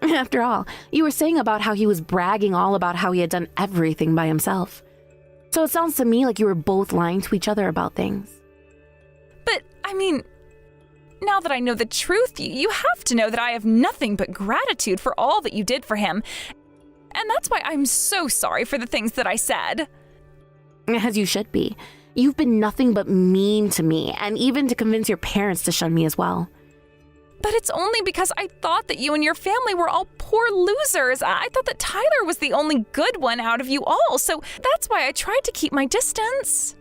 After all, you were saying about how he was bragging all about how he had done everything by himself. So it sounds to me like you were both lying to each other about things. But, I mean, now that I know the truth, you have to know that I have nothing but gratitude for all that you did for him. And that's why I'm so sorry for the things that I said. As you should be. You've been nothing but mean to me, and even to convince your parents to shun me as well. But it's only because I thought that you and your family were all poor losers. I thought that Tyler was the only good one out of you all, so that's why I tried to keep my distance.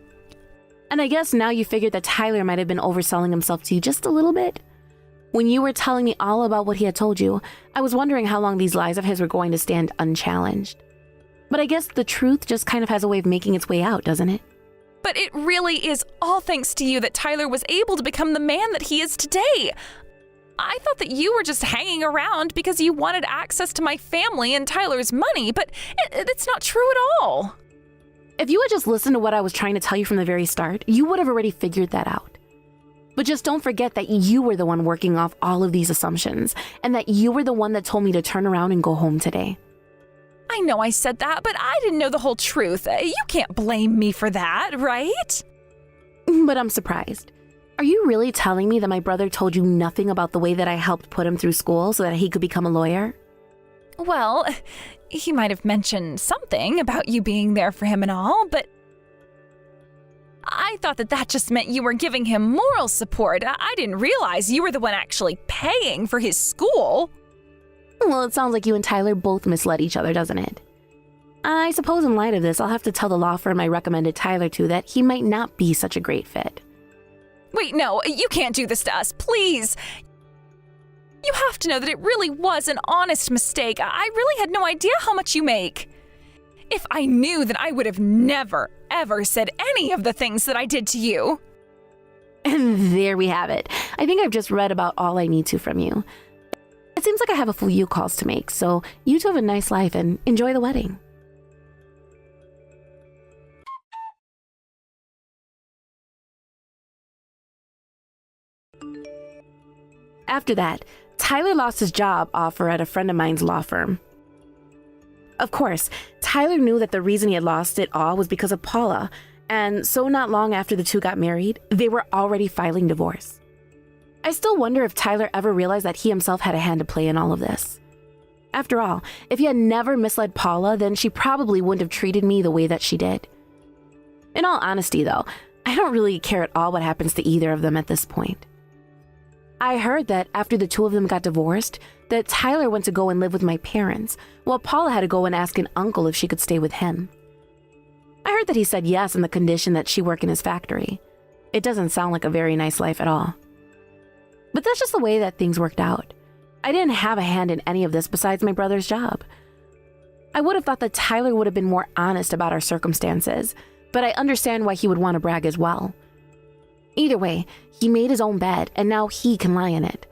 And I guess now you figured that Tyler might have been overselling himself to you just a little bit? When you were telling me all about what he had told you, I was wondering how long these lies of his were going to stand unchallenged. But I guess the truth just kind of has a way of making its way out, doesn't it? But it really is all thanks to you that Tyler was able to become the man that he is today. I thought that you were just hanging around because you wanted access to my family and Tyler's money, but it's not true at all. If you had just listened to what I was trying to tell you from the very start, you would have already figured that out. But just don't forget that you were the one working off all of these assumptions, and that you were the one that told me to turn around and go home today. I know I said that, but I didn't know the whole truth. You can't blame me for that, right? But I'm surprised. Are you really telling me that my brother told you nothing about the way that I helped put him through school so that he could become a lawyer? Well, he might have mentioned something about you being there for him and all, but I thought that just meant you were giving him moral support. I didn't realize you were the one actually paying for his school. Well, it sounds like you and Tyler both misled each other, doesn't it? I suppose in light of this, I'll have to tell the law firm I recommended Tyler to that he might not be such a great fit. Wait, no, you can't do this to us, please. You have to know that it really was an honest mistake. I really had no idea how much you make. If I knew, then I would have never, ever said any of the things that I did to you. And there we have it. I think I've just read about all I need to from you. It seems like I have a few calls to make, so you two have a nice life and enjoy the wedding. After that, Tyler lost his job offer at a friend of mine's law firm. Of course, Tyler knew that the reason he had lost it all was because of Paula, and so not long after the two got married, they were already filing divorce. I still wonder if Tyler ever realized that he himself had a hand to play in all of this. After all, if he had never misled Paula, then she probably wouldn't have treated me the way that she did. In all honesty, though, I don't really care at all what happens to either of them at this point. I heard that after the two of them got divorced, that Tyler went to go and live with my parents, while Paula had to go and ask an uncle if she could stay with him. I heard that he said yes on the condition that she work in his factory. It doesn't sound like a very nice life at all. But that's just the way that things worked out. I didn't have a hand in any of this besides my brother's job. I would have thought that Tyler would have been more honest about our circumstances, but I understand why he would want to brag as well. Either way, he made his own bed, and now he can lie in it.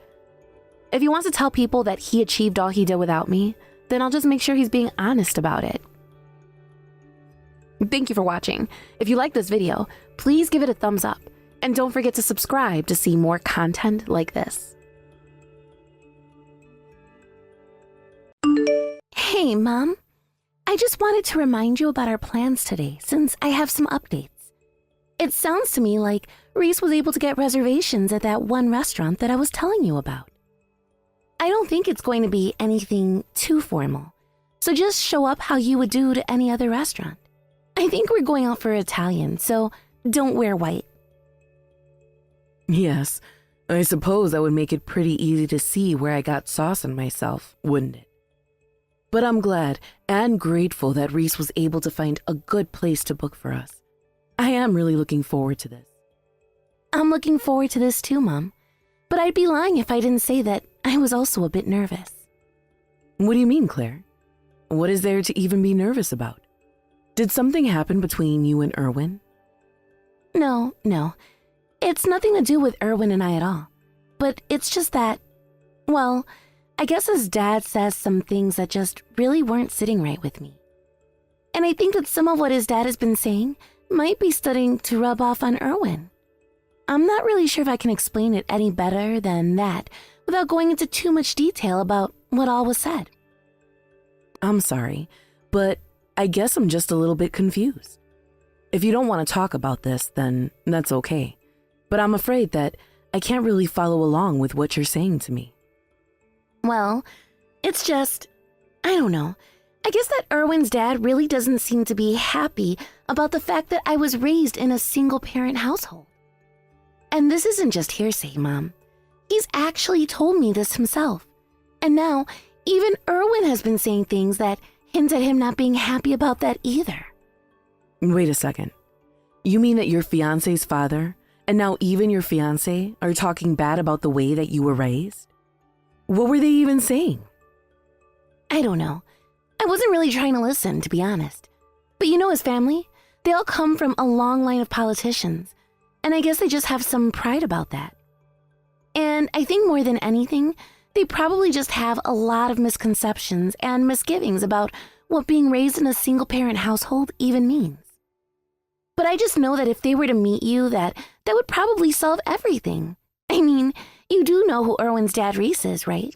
If he wants to tell people that he achieved all he did without me, then I'll just make sure he's being honest about it. Thank you for watching. If you like this video, please give it a thumbs up, and don't forget to subscribe to see more content like this. Hey, Mom. I just wanted to remind you about our plans today, since I have some updates. It sounds to me like Reese was able to get reservations at that one restaurant that I was telling you about. I don't think it's going to be anything too formal, so just show up how you would do to any other restaurant. I think we're going out for Italian, so don't wear white. Yes, I suppose that would make it pretty easy to see where I got sauce on myself, wouldn't it? But I'm glad and grateful that Reese was able to find a good place to book for us. I am really looking forward to this. I'm looking forward to this too, Mom. But I'd be lying if I didn't say that I was also a bit nervous. What do you mean, Claire? What is there to even be nervous about? Did something happen between you and Erwin? No. It's nothing to do with Erwin and I at all. But it's just that, well, I guess his dad says some things that just really weren't sitting right with me. And I think that some of what his dad has been saying might be starting to rub off on Erwin. I'm not really sure if I can explain it any better than that without going into too much detail about what all was said. I'm sorry, but I guess I'm just a little bit confused. If you don't want to talk about this, then that's okay. But I'm afraid that I can't really follow along with what you're saying to me. Well, it's just, I don't know. I guess that Erwin's dad really doesn't seem to be happy about the fact that I was raised in a single-parent household. And this isn't just hearsay, Mom. He's actually told me this himself. And now, even Erwin has been saying things that hint at him not being happy about that either. Wait a second. You mean that your fiancé's father, and now even your fiancé, are talking bad about the way that you were raised? What were they even saying? I don't know. I wasn't really trying to listen, to be honest. But you know his family? They all come from a long line of politicians, and I guess they just have some pride about that. And I think more than anything, they probably just have a lot of misconceptions and misgivings about what being raised in a single-parent household even means. But I just know that if they were to meet you, that would probably solve everything. I mean, you do know who Erwin's dad Reese is, right?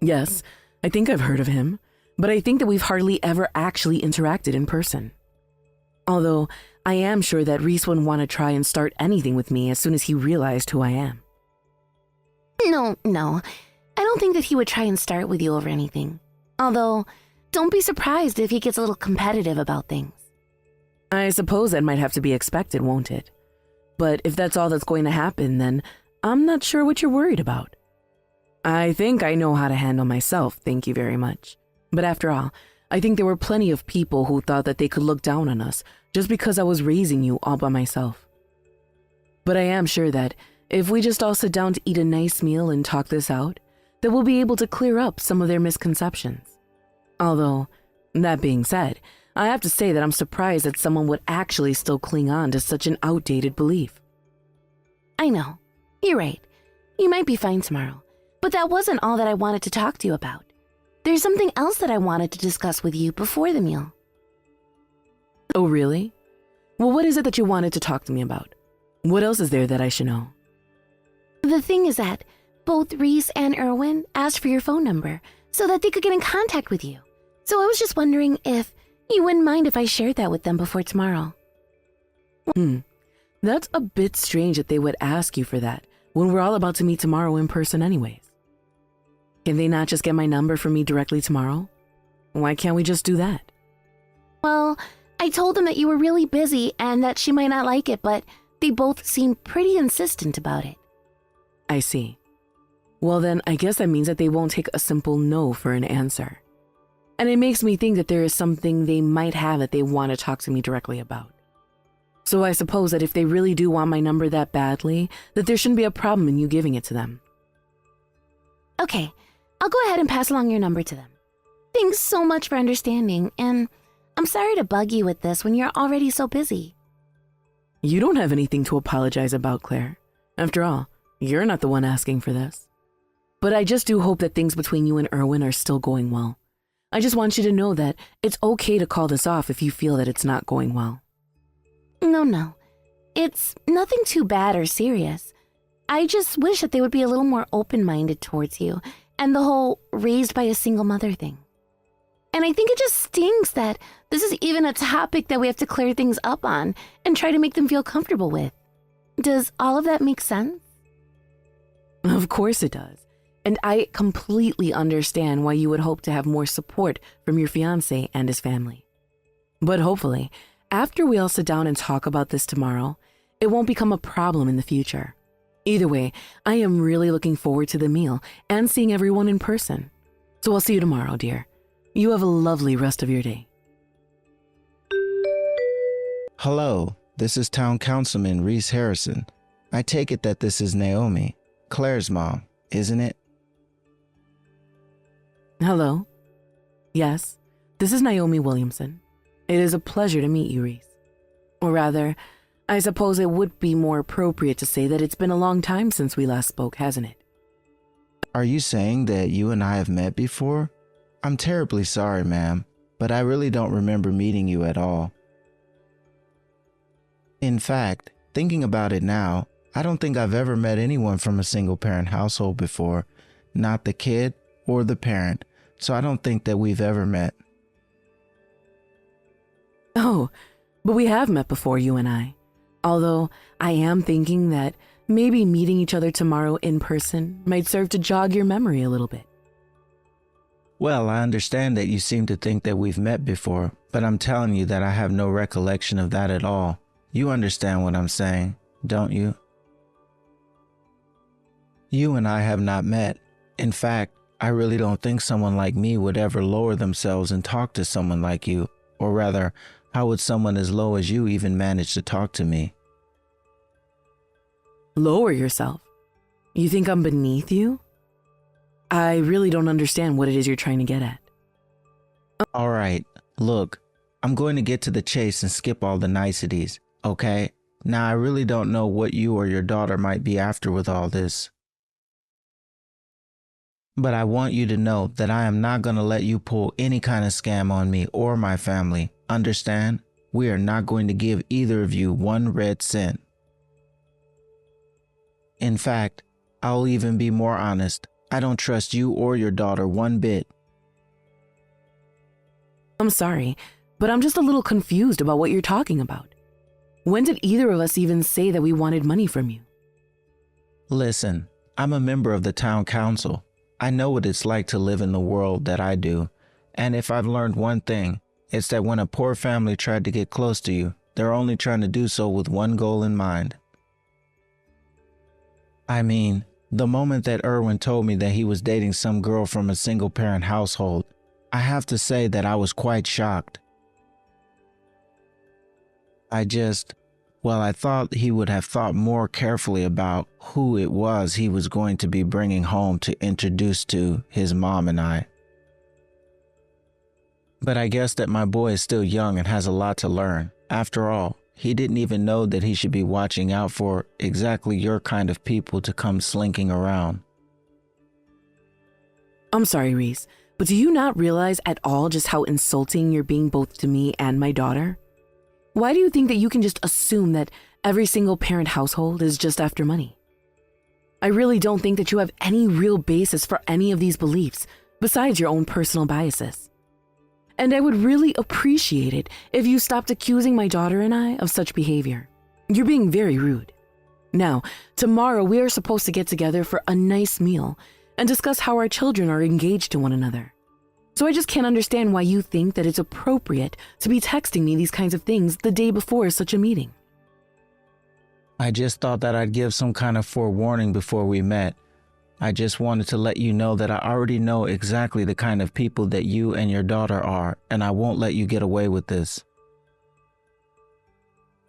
Yes, I think I've heard of him, but I think that we've hardly ever actually interacted in person. Although, I am sure that Reese wouldn't want to try and start anything with me as soon as he realized who I am. No. I don't think that he would try and start with you over anything. Although, don't be surprised if he gets a little competitive about things. I suppose that might have to be expected, won't it? But if that's all that's going to happen, then I'm not sure what you're worried about. I think I know how to handle myself, thank you very much. But after all, I think there were plenty of people who thought that they could look down on us just because I was raising you all by myself. But I am sure that if we just all sit down to eat a nice meal and talk this out, that we'll be able to clear up some of their misconceptions. Although, that being said, I have to say that I'm surprised that someone would actually still cling on to such an outdated belief. I know. You're right. You might be fine tomorrow. But that wasn't all that I wanted to talk to you about. There's something else that I wanted to discuss with you before the meal. Oh, really? Well, what is it that you wanted to talk to me about? What else is there that I should know? The thing is that both Reese and Erwin asked for your phone number so that they could get in contact with you. So I was just wondering if you wouldn't mind if I shared that with them before tomorrow. That's a bit strange that they would ask you for that when we're all about to meet tomorrow in person anyways. Can they not just get my number from me directly tomorrow? Why can't we just do that? Well, I told them that you were really busy and that she might not like it, but they both seemed pretty insistent about it. I see. Well then, I guess that means that they won't take a simple no for an answer. And it makes me think that there is something they might have that they want to talk to me directly about. So I suppose that if they really do want my number that badly, that there shouldn't be a problem in you giving it to them. Okay, I'll go ahead and pass along your number to them. Thanks so much for understanding, and I'm sorry to bug you with this when you're already so busy. You don't have anything to apologize about, Claire. After all, you're not the one asking for this. But I just do hope that things between you and Erwin are still going well. I just want you to know that it's okay to call this off if you feel that it's not going well. No. It's nothing too bad or serious. I just wish that they would be a little more open-minded towards you and the whole raised by a single mother thing. And I think it just stinks that this is even a topic that we have to clear things up on and try to make them feel comfortable with. Does all of that make sense? Of course it does. And I completely understand why you would hope to have more support from your fiancé and his family. But hopefully, after we all sit down and talk about this tomorrow, it won't become a problem in the future. Either way, I am really looking forward to the meal and seeing everyone in person. So I'll see you tomorrow, dear. You have a lovely rest of your day. Hello, this is Town Councilman Reese Harrison. I take it that this is Naomi, Claire's mom, isn't it? Hello. Yes, this is Naomi Williamson. It is a pleasure to meet you, Reese. Or rather, I suppose it would be more appropriate to say that it's been a long time since we last spoke, hasn't it? Are you saying that you and I have met before? I'm terribly sorry, ma'am, but I really don't remember meeting you at all. In fact, thinking about it now, I don't think I've ever met anyone from a single-parent household before, not the kid or the parent, so I don't think that we've ever met. Oh, But we have met before, you and I. Although I am thinking that maybe meeting each other tomorrow in person might serve to jog your memory a little bit. Well, I understand that you seem to think that we've met before, but I'm telling you that I have no recollection of that at all. You understand what I'm saying, don't you? You and I have not met. In fact, I really don't think someone like me would ever lower themselves and talk to someone like you. Or rather, how would someone as low as you even manage to talk to me? Lower yourself? You think I'm beneath you? I really don't understand what it is you're trying to get at. All right, look, I'm going to get to the chase and skip all the niceties, okay? Now, I really don't know what you or your daughter might be after with all this. But I want you to know that I am not going to let you pull any kind of scam on me or my family. Understand? We are not going to give either of you 1 red cent. In fact, I'll even be more honest. I don't trust you or your daughter one bit. I'm sorry, but I'm just a little confused about what you're talking about. When did either of us even say that we wanted money from you? Listen, I'm a member of the town council. I know what it's like to live in the world that I do. And if I've learned one thing, it's that when a poor family tried to get close to you, they're only trying to do so with one goal in mind. I mean, the moment that Erwin told me that he was dating some girl from a single-parent household, I have to say that I was quite shocked. I thought he would have thought more carefully about who it was he was going to be bringing home to introduce to his mom and I. But I guess that my boy is still young and has a lot to learn. After all, he didn't even know that he should be watching out for exactly your kind of people to come slinking around. I'm sorry, Reese, but do you not realize at all just how insulting you're being both to me and my daughter? Why do you think that you can just assume that every single parent household is just after money? I really don't think that you have any real basis for any of these beliefs besides your own personal biases. And I would really appreciate it if you stopped accusing my daughter and I of such behavior. You're being very rude. Now, tomorrow we are supposed to get together for a nice meal and discuss how our children are engaged to one another. So I just can't understand why you think that it's appropriate to be texting me these kinds of things the day before such a meeting. I just thought that I'd give some kind of forewarning before we met. I just wanted to let you know that I already know exactly the kind of people that you and your daughter are, and I won't let you get away with this.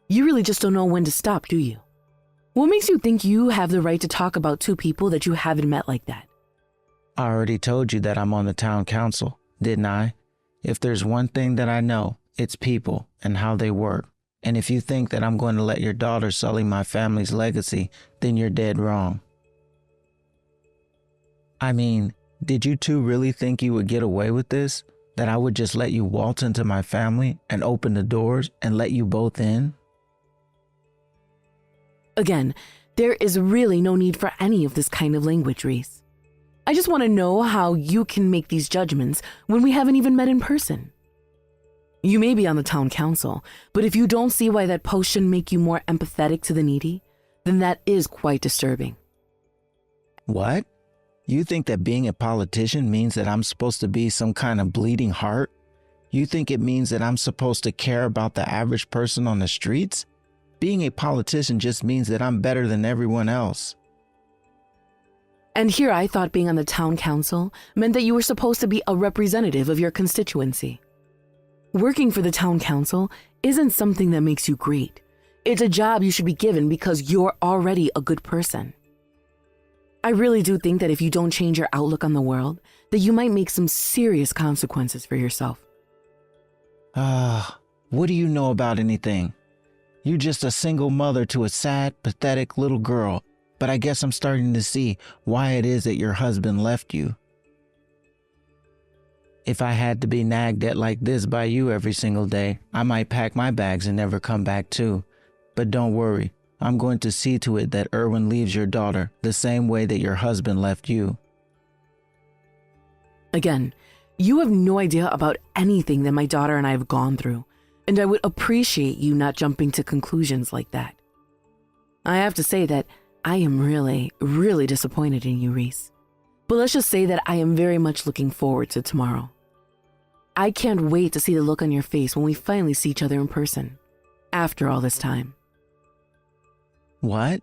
You really just don't know when to stop, do you? What makes you think you have the right to talk about 2 people that you haven't met like that? I already told you that I'm on the town council, didn't I? If there's one thing that I know, it's people and how they work. And if you think that I'm going to let your daughter sully my family's legacy, then you're dead wrong. I mean, did you two really think you would get away with this? That I would just let you waltz into my family and open the doors and let you both in? Again, there is really no need for any of this kind of language, Reese. I just want to know how you can make these judgments when we haven't even met in person. You may be on the town council, but if you don't see why that post should make you more empathetic to the needy, then that is quite disturbing. What? You think that being a politician means that I'm supposed to be some kind of bleeding heart? You think it means that I'm supposed to care about the average person on the streets? Being a politician just means that I'm better than everyone else. And here I thought being on the town council meant that you were supposed to be a representative of your constituency. Working for the town council isn't something that makes you great. It's a job you should be given because you're already a good person. I really do think that if you don't change your outlook on the world, that you might make some serious consequences for yourself. What do you know about anything? You're just a single mother to a sad, pathetic little girl, but I guess I'm starting to see why it is that your husband left you. If I had to be nagged at like this by you every single day, I might pack my bags and never come back too. But don't worry, I'm going to see to it that Erwin leaves your daughter the same way that your husband left you. Again, you have no idea about anything that my daughter and I have gone through. and I would appreciate you not jumping to conclusions like that. I have to say that I am really, really disappointed in you, Reese. But let's just say that I am very much looking forward to tomorrow. I can't wait to see the look on your face when we finally see each other in person, after all this time. What?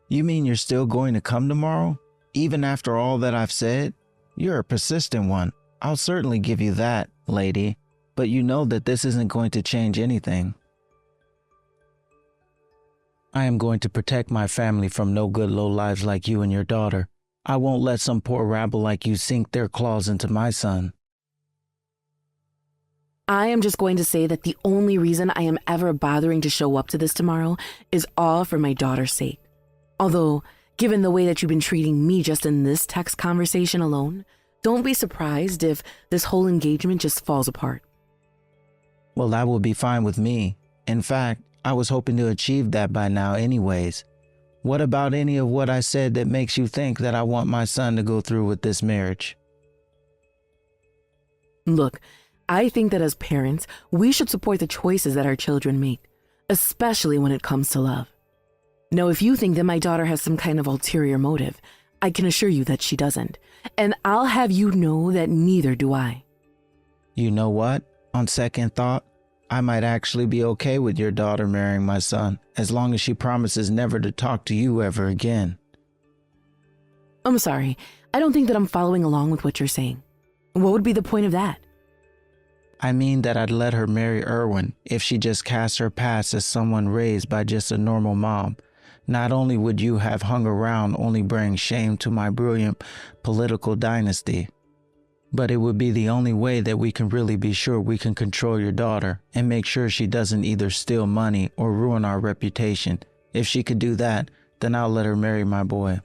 You mean you're still going to come tomorrow? Even after all that I've said? You're a persistent one. I'll certainly give you that, lady. But you know that this isn't going to change anything. I am going to protect my family from no good lowlives like you and your daughter. I won't let some poor rabble like you sink their claws into my son. I am just going to say that the only reason I am ever bothering to show up to this tomorrow is all for my daughter's sake. Although, given the way that you've been treating me just in this text conversation alone, don't be surprised if this whole engagement just falls apart. Well, that will be fine with me. In fact, I was hoping to achieve that by now anyways. What about any of what I said that makes you think that I want my son to go through with this marriage? Look, I think that as parents, we should support the choices that our children make, especially when it comes to love. Now, if you think that my daughter has some kind of ulterior motive, I can assure you that she doesn't, and I'll have you know that neither do I. You know what? On second thought, I might actually be okay with your daughter marrying my son, as long as she promises never to talk to you ever again. I'm sorry, I don't think that I'm following along with what you're saying. What would be the point of that? I mean that I'd let her marry Erwin if she just cast her past as someone raised by just a normal mom. Not only would you have hung around only bring shame to my brilliant political dynasty, but it would be the only way that we can really be sure we can control your daughter and make sure she doesn't either steal money or ruin our reputation. If she could do that, then I'll let her marry my boy.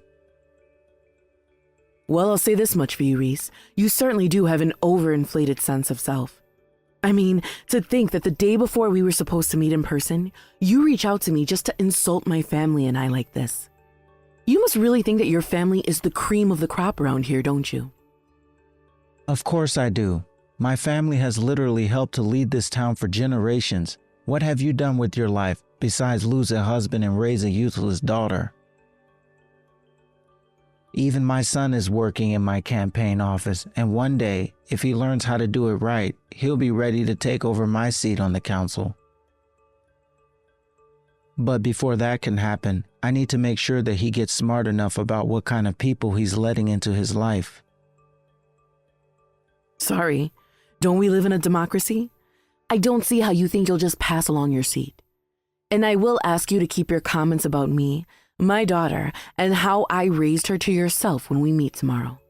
Well, I'll say this much for you, Reese. You certainly do have an overinflated sense of self. I mean, to think that the day before we were supposed to meet in person, you reach out to me just to insult my family and I like this. You must really think that your family is the cream of the crop around here, don't you? Of course I do. My family has literally helped to lead this town for generations. What have you done with your life besides lose a husband and raise a useless daughter? Even my son is working in my campaign office, and one day, if he learns how to do it right, he'll be ready to take over my seat on the council. But before that can happen, I need to make sure that he gets smart enough about what kind of people he's letting into his life. Sorry, don't we live in a democracy? I don't see how you think you'll just pass along your seat. And I will ask you to keep your comments about me, my daughter, and how I raised her to yourself when we meet tomorrow.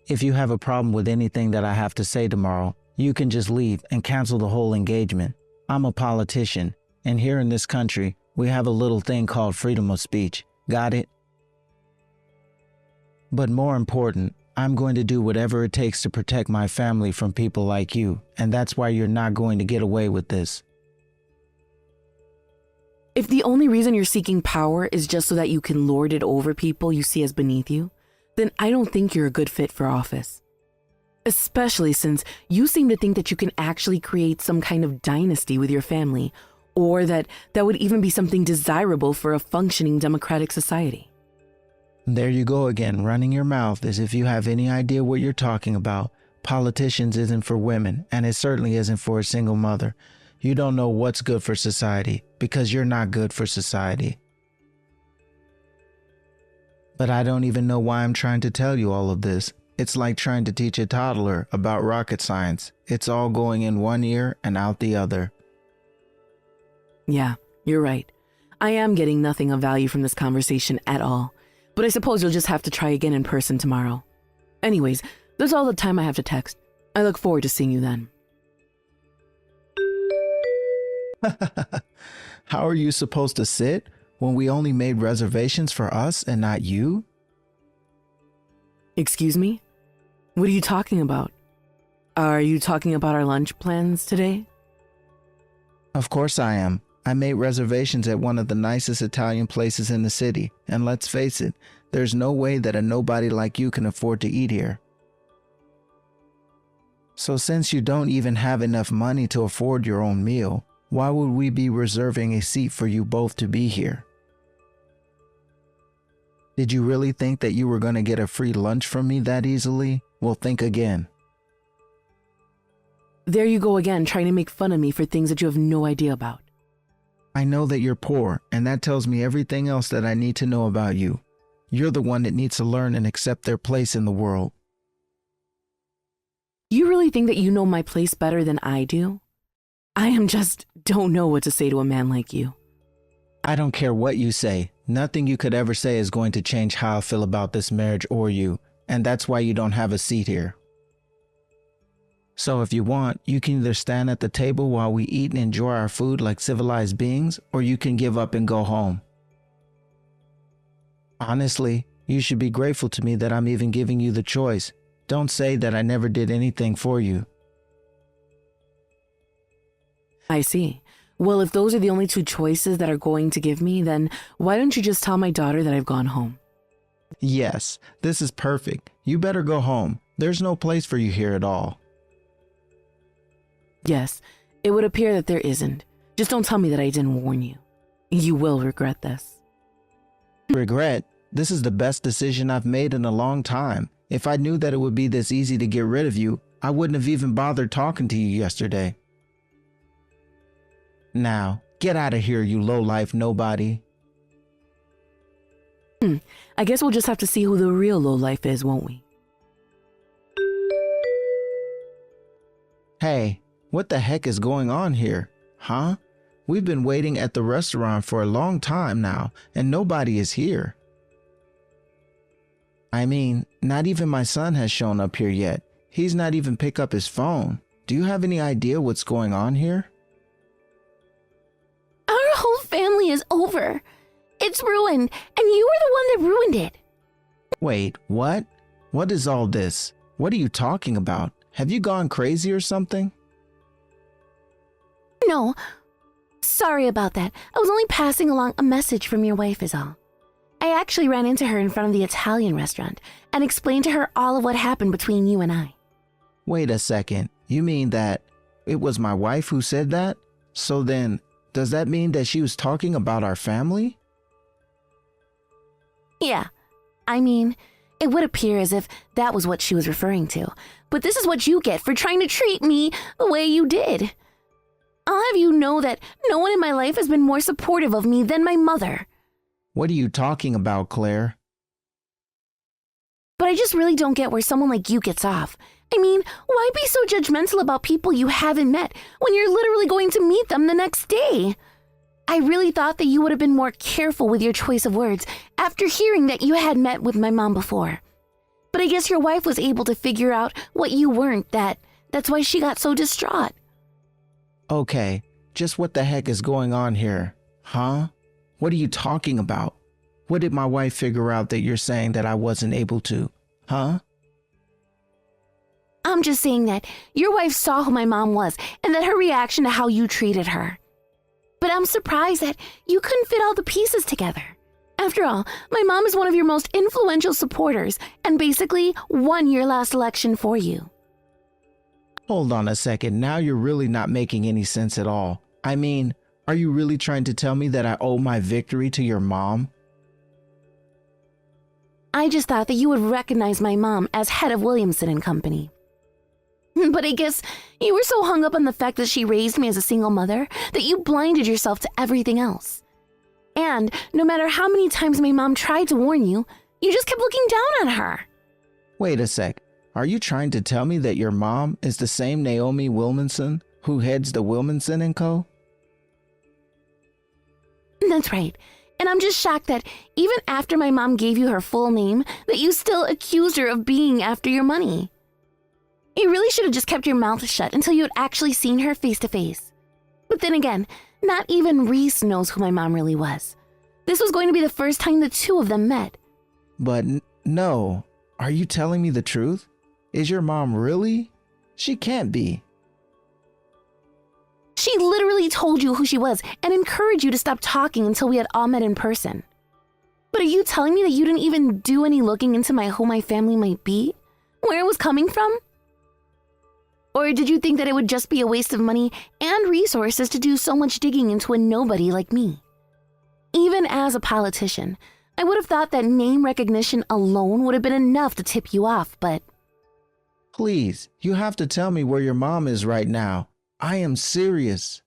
If you have a problem with anything that I have to say tomorrow, you can just leave and cancel the whole engagement. I'm a politician, and here in this country, we have a little thing called freedom of speech. Got it? But more important, I'm going to do whatever it takes to protect my family from people like you, and that's why you're not going to get away with this. If the only reason you're seeking power is just so that you can lord it over people you see as beneath you, then I don't think you're a good fit for office. Especially since you seem to think that you can actually create some kind of dynasty with your family, or that would even be something desirable for a functioning democratic society. There you go again, running your mouth as if you have any idea what you're talking about. Politicians isn't for women, and it certainly isn't for a single mother. You don't know what's good for society because you're not good for society. But I don't even know why I'm trying to tell you all of this. It's like trying to teach a toddler about rocket science. It's all going in one ear and out the other. Yeah, you're right. I am getting nothing of value from this conversation at all. But I suppose you'll just have to try again in person tomorrow. Anyways, that's all the time I have to text. I look forward to seeing you then. How are you supposed to sit when we only made reservations for us and not you? Excuse me? What are you talking about? Are you talking about our lunch plans today? Of course I am. I made reservations at one of the nicest Italian places in the city, and let's face it, there's no way that a nobody like you can afford to eat here. So since you don't even have enough money to afford your own meal, why would we be reserving a seat for you both to be here? Did you really think that you were going to get a free lunch from me that easily? Well, think again. There you go again, trying to make fun of me for things that you have no idea about. I know that you're poor, and that tells me everything else that I need to know about you. You're the one that needs to learn and accept their place in the world. You really think that you know my place better than I do? Don't know what to say to a man like you. I don't care what you say. Nothing you could ever say is going to change how I feel about this marriage or you, and that's why you don't have a seat here. So if you want, you can either stand at the table while we eat and enjoy our food like civilized beings, or you can give up and go home. Honestly, you should be grateful to me that I'm even giving you the choice. Don't say that I never did anything for you. I see. Well, if those are the only two choices that are going to give me, then why don't you just tell my daughter that I've gone home? Yes, this is perfect. You better go home. There's no place for you here at all. Yes, it would appear that there isn't. Just don't tell me that I didn't warn you. You will regret this. Regret? This is the best decision I've made in a long time. If I knew that it would be this easy to get rid of you, I wouldn't have even bothered talking to you yesterday. Now, get out of here, you low-life nobody. I guess we'll just have to see who the real lowlife is, won't we? Hey, what the heck is going on here? Huh? We've been waiting at the restaurant for a long time now, and nobody is here. I mean, not even my son has shown up here yet. He's not even picked up his phone. Do you have any idea what's going on here? Our whole family is over. It's ruined, and you were the one that ruined it. Wait, what? What is all this? What are you talking about? Have you gone crazy or something? No, sorry about that. I was only passing along a message from your wife is all. I actually ran into her in front of the Italian restaurant and explained to her all of what happened between you and I. Wait a second. You mean that it was my wife who said that? So then, does that mean that she was talking about our family? Yeah, I mean, it would appear as if that was what she was referring to. But this is what you get for trying to treat me the way you did. I'll have you know that no one in my life has been more supportive of me than my mother. What are you talking about, Claire? But I just really don't get where someone like you gets off. I mean, why be so judgmental about people you haven't met when you're literally going to meet them the next day? I really thought that you would have been more careful with your choice of words after hearing that you had met with my mom before. But I guess your wife was able to figure out what you weren't, that's why she got so distraught. Okay, just what the heck is going on here? Huh? What are you talking about? What did my wife figure out that you're saying that I wasn't able to? Huh? I'm just saying that your wife saw who my mom was and that her reaction to how you treated her. But I'm surprised that you couldn't fit all the pieces together. After all, my mom is one of your most influential supporters and basically won your last election for you. Hold on a second, now you're really not making any sense at all. I mean, are you really trying to tell me that I owe my victory to your mom? I just thought that you would recognize my mom as head of Williamson and Company. But I guess you were so hung up on the fact that she raised me as a single mother that you blinded yourself to everything else. And no matter how many times my mom tried to warn you, you just kept looking down on her. Wait a sec. Are you trying to tell me that your mom is the same Naomi Williamson who heads the Williamson & Co.? That's right. And I'm just shocked that even after my mom gave you her full name, that you still accused her of being after your money. You really should have just kept your mouth shut until you had actually seen her face to face. But then again, not even Reese knows who my mom really was. This was going to be the first time the two of them met. But no. Are you telling me the truth? Is your mom really? She can't be. She literally told you who she was and encouraged you to stop talking until we had all met in person. But are you telling me that you didn't even do any looking into who my family might be? Where it was coming from? Or did you think that it would just be a waste of money and resources to do so much digging into a nobody like me? Even as a politician, I would have thought that name recognition alone would have been enough to tip you off, but Please, you have to tell me where your mom is right now. I am serious.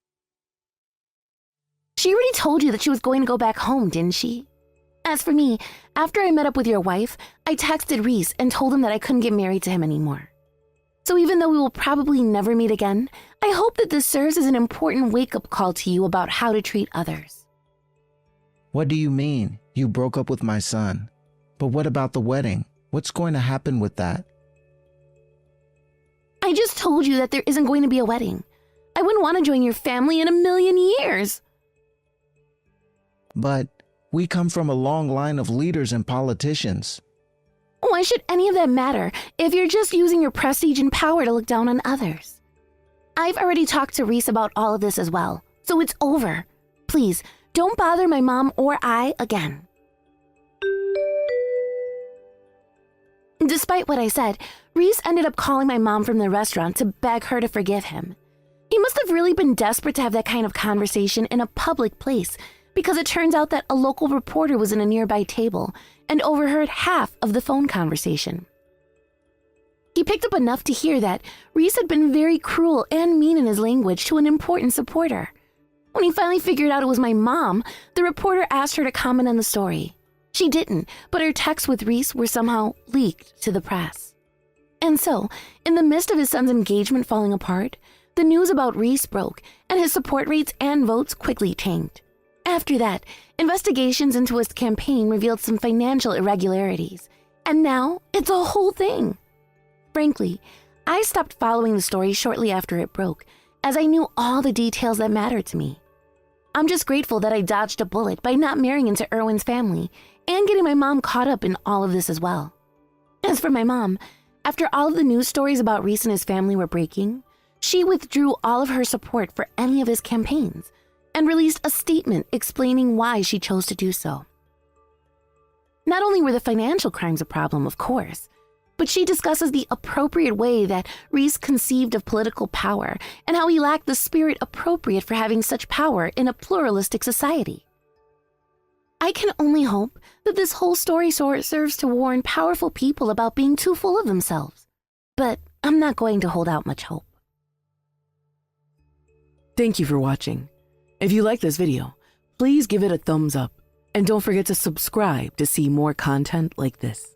she already told you that she was going to go back home, didn't she? As for me, after I met up with your wife, I texted Reese and told him that I couldn't get married to him anymore. So even though we will probably never meet again, I hope that this serves as an important wake-up call to you about how to treat others. What do you mean? You broke up with my son. But what about the wedding? What's going to happen with that? I just told you that there isn't going to be a wedding. I wouldn't want to join your family in a million years. But we come from a long line of leaders and politicians. Why should any of that matter if you're just using your prestige and power to look down on others? I've already talked to Reese about all of this as well, so it's over. Please, don't bother my mom or I again. Despite what I said, Reese ended up calling my mom from the restaurant to beg her to forgive him. He must have really been desperate to have that kind of conversation in a public place, because it turns out that a local reporter was in a nearby table and overheard half of the phone conversation. He picked up enough to hear that Reese had been very cruel and mean in his language to an important supporter. When he finally figured out it was my mom, the reporter asked her to comment on the story. She didn't, but her texts with Reese were somehow leaked to the press. And so, in the midst of his son's engagement falling apart, the news about Reese broke, and his support rates and votes quickly tanked. After that, investigations into his campaign revealed some financial irregularities, and now it's a whole thing. Frankly, I stopped following the story shortly after it broke, as I knew all the details that mattered to me. I'm just grateful that I dodged a bullet by not marrying into Erwin's family and getting my mom caught up in all of this as well. As for my mom, after all of the news stories about Reese and his family were breaking, she withdrew all of her support for any of his campaigns and released a statement explaining why she chose to do so. Not only were the financial crimes a problem, of course, but she discusses the appropriate way that Reese conceived of political power and how he lacked the spirit appropriate for having such power in a pluralistic society. I can only hope that this whole story serves to warn powerful people about being too full of themselves, but I'm not going to hold out much hope. Thank you for watching. If you like this video, please give it a thumbs up and don't forget to subscribe to see more content like this.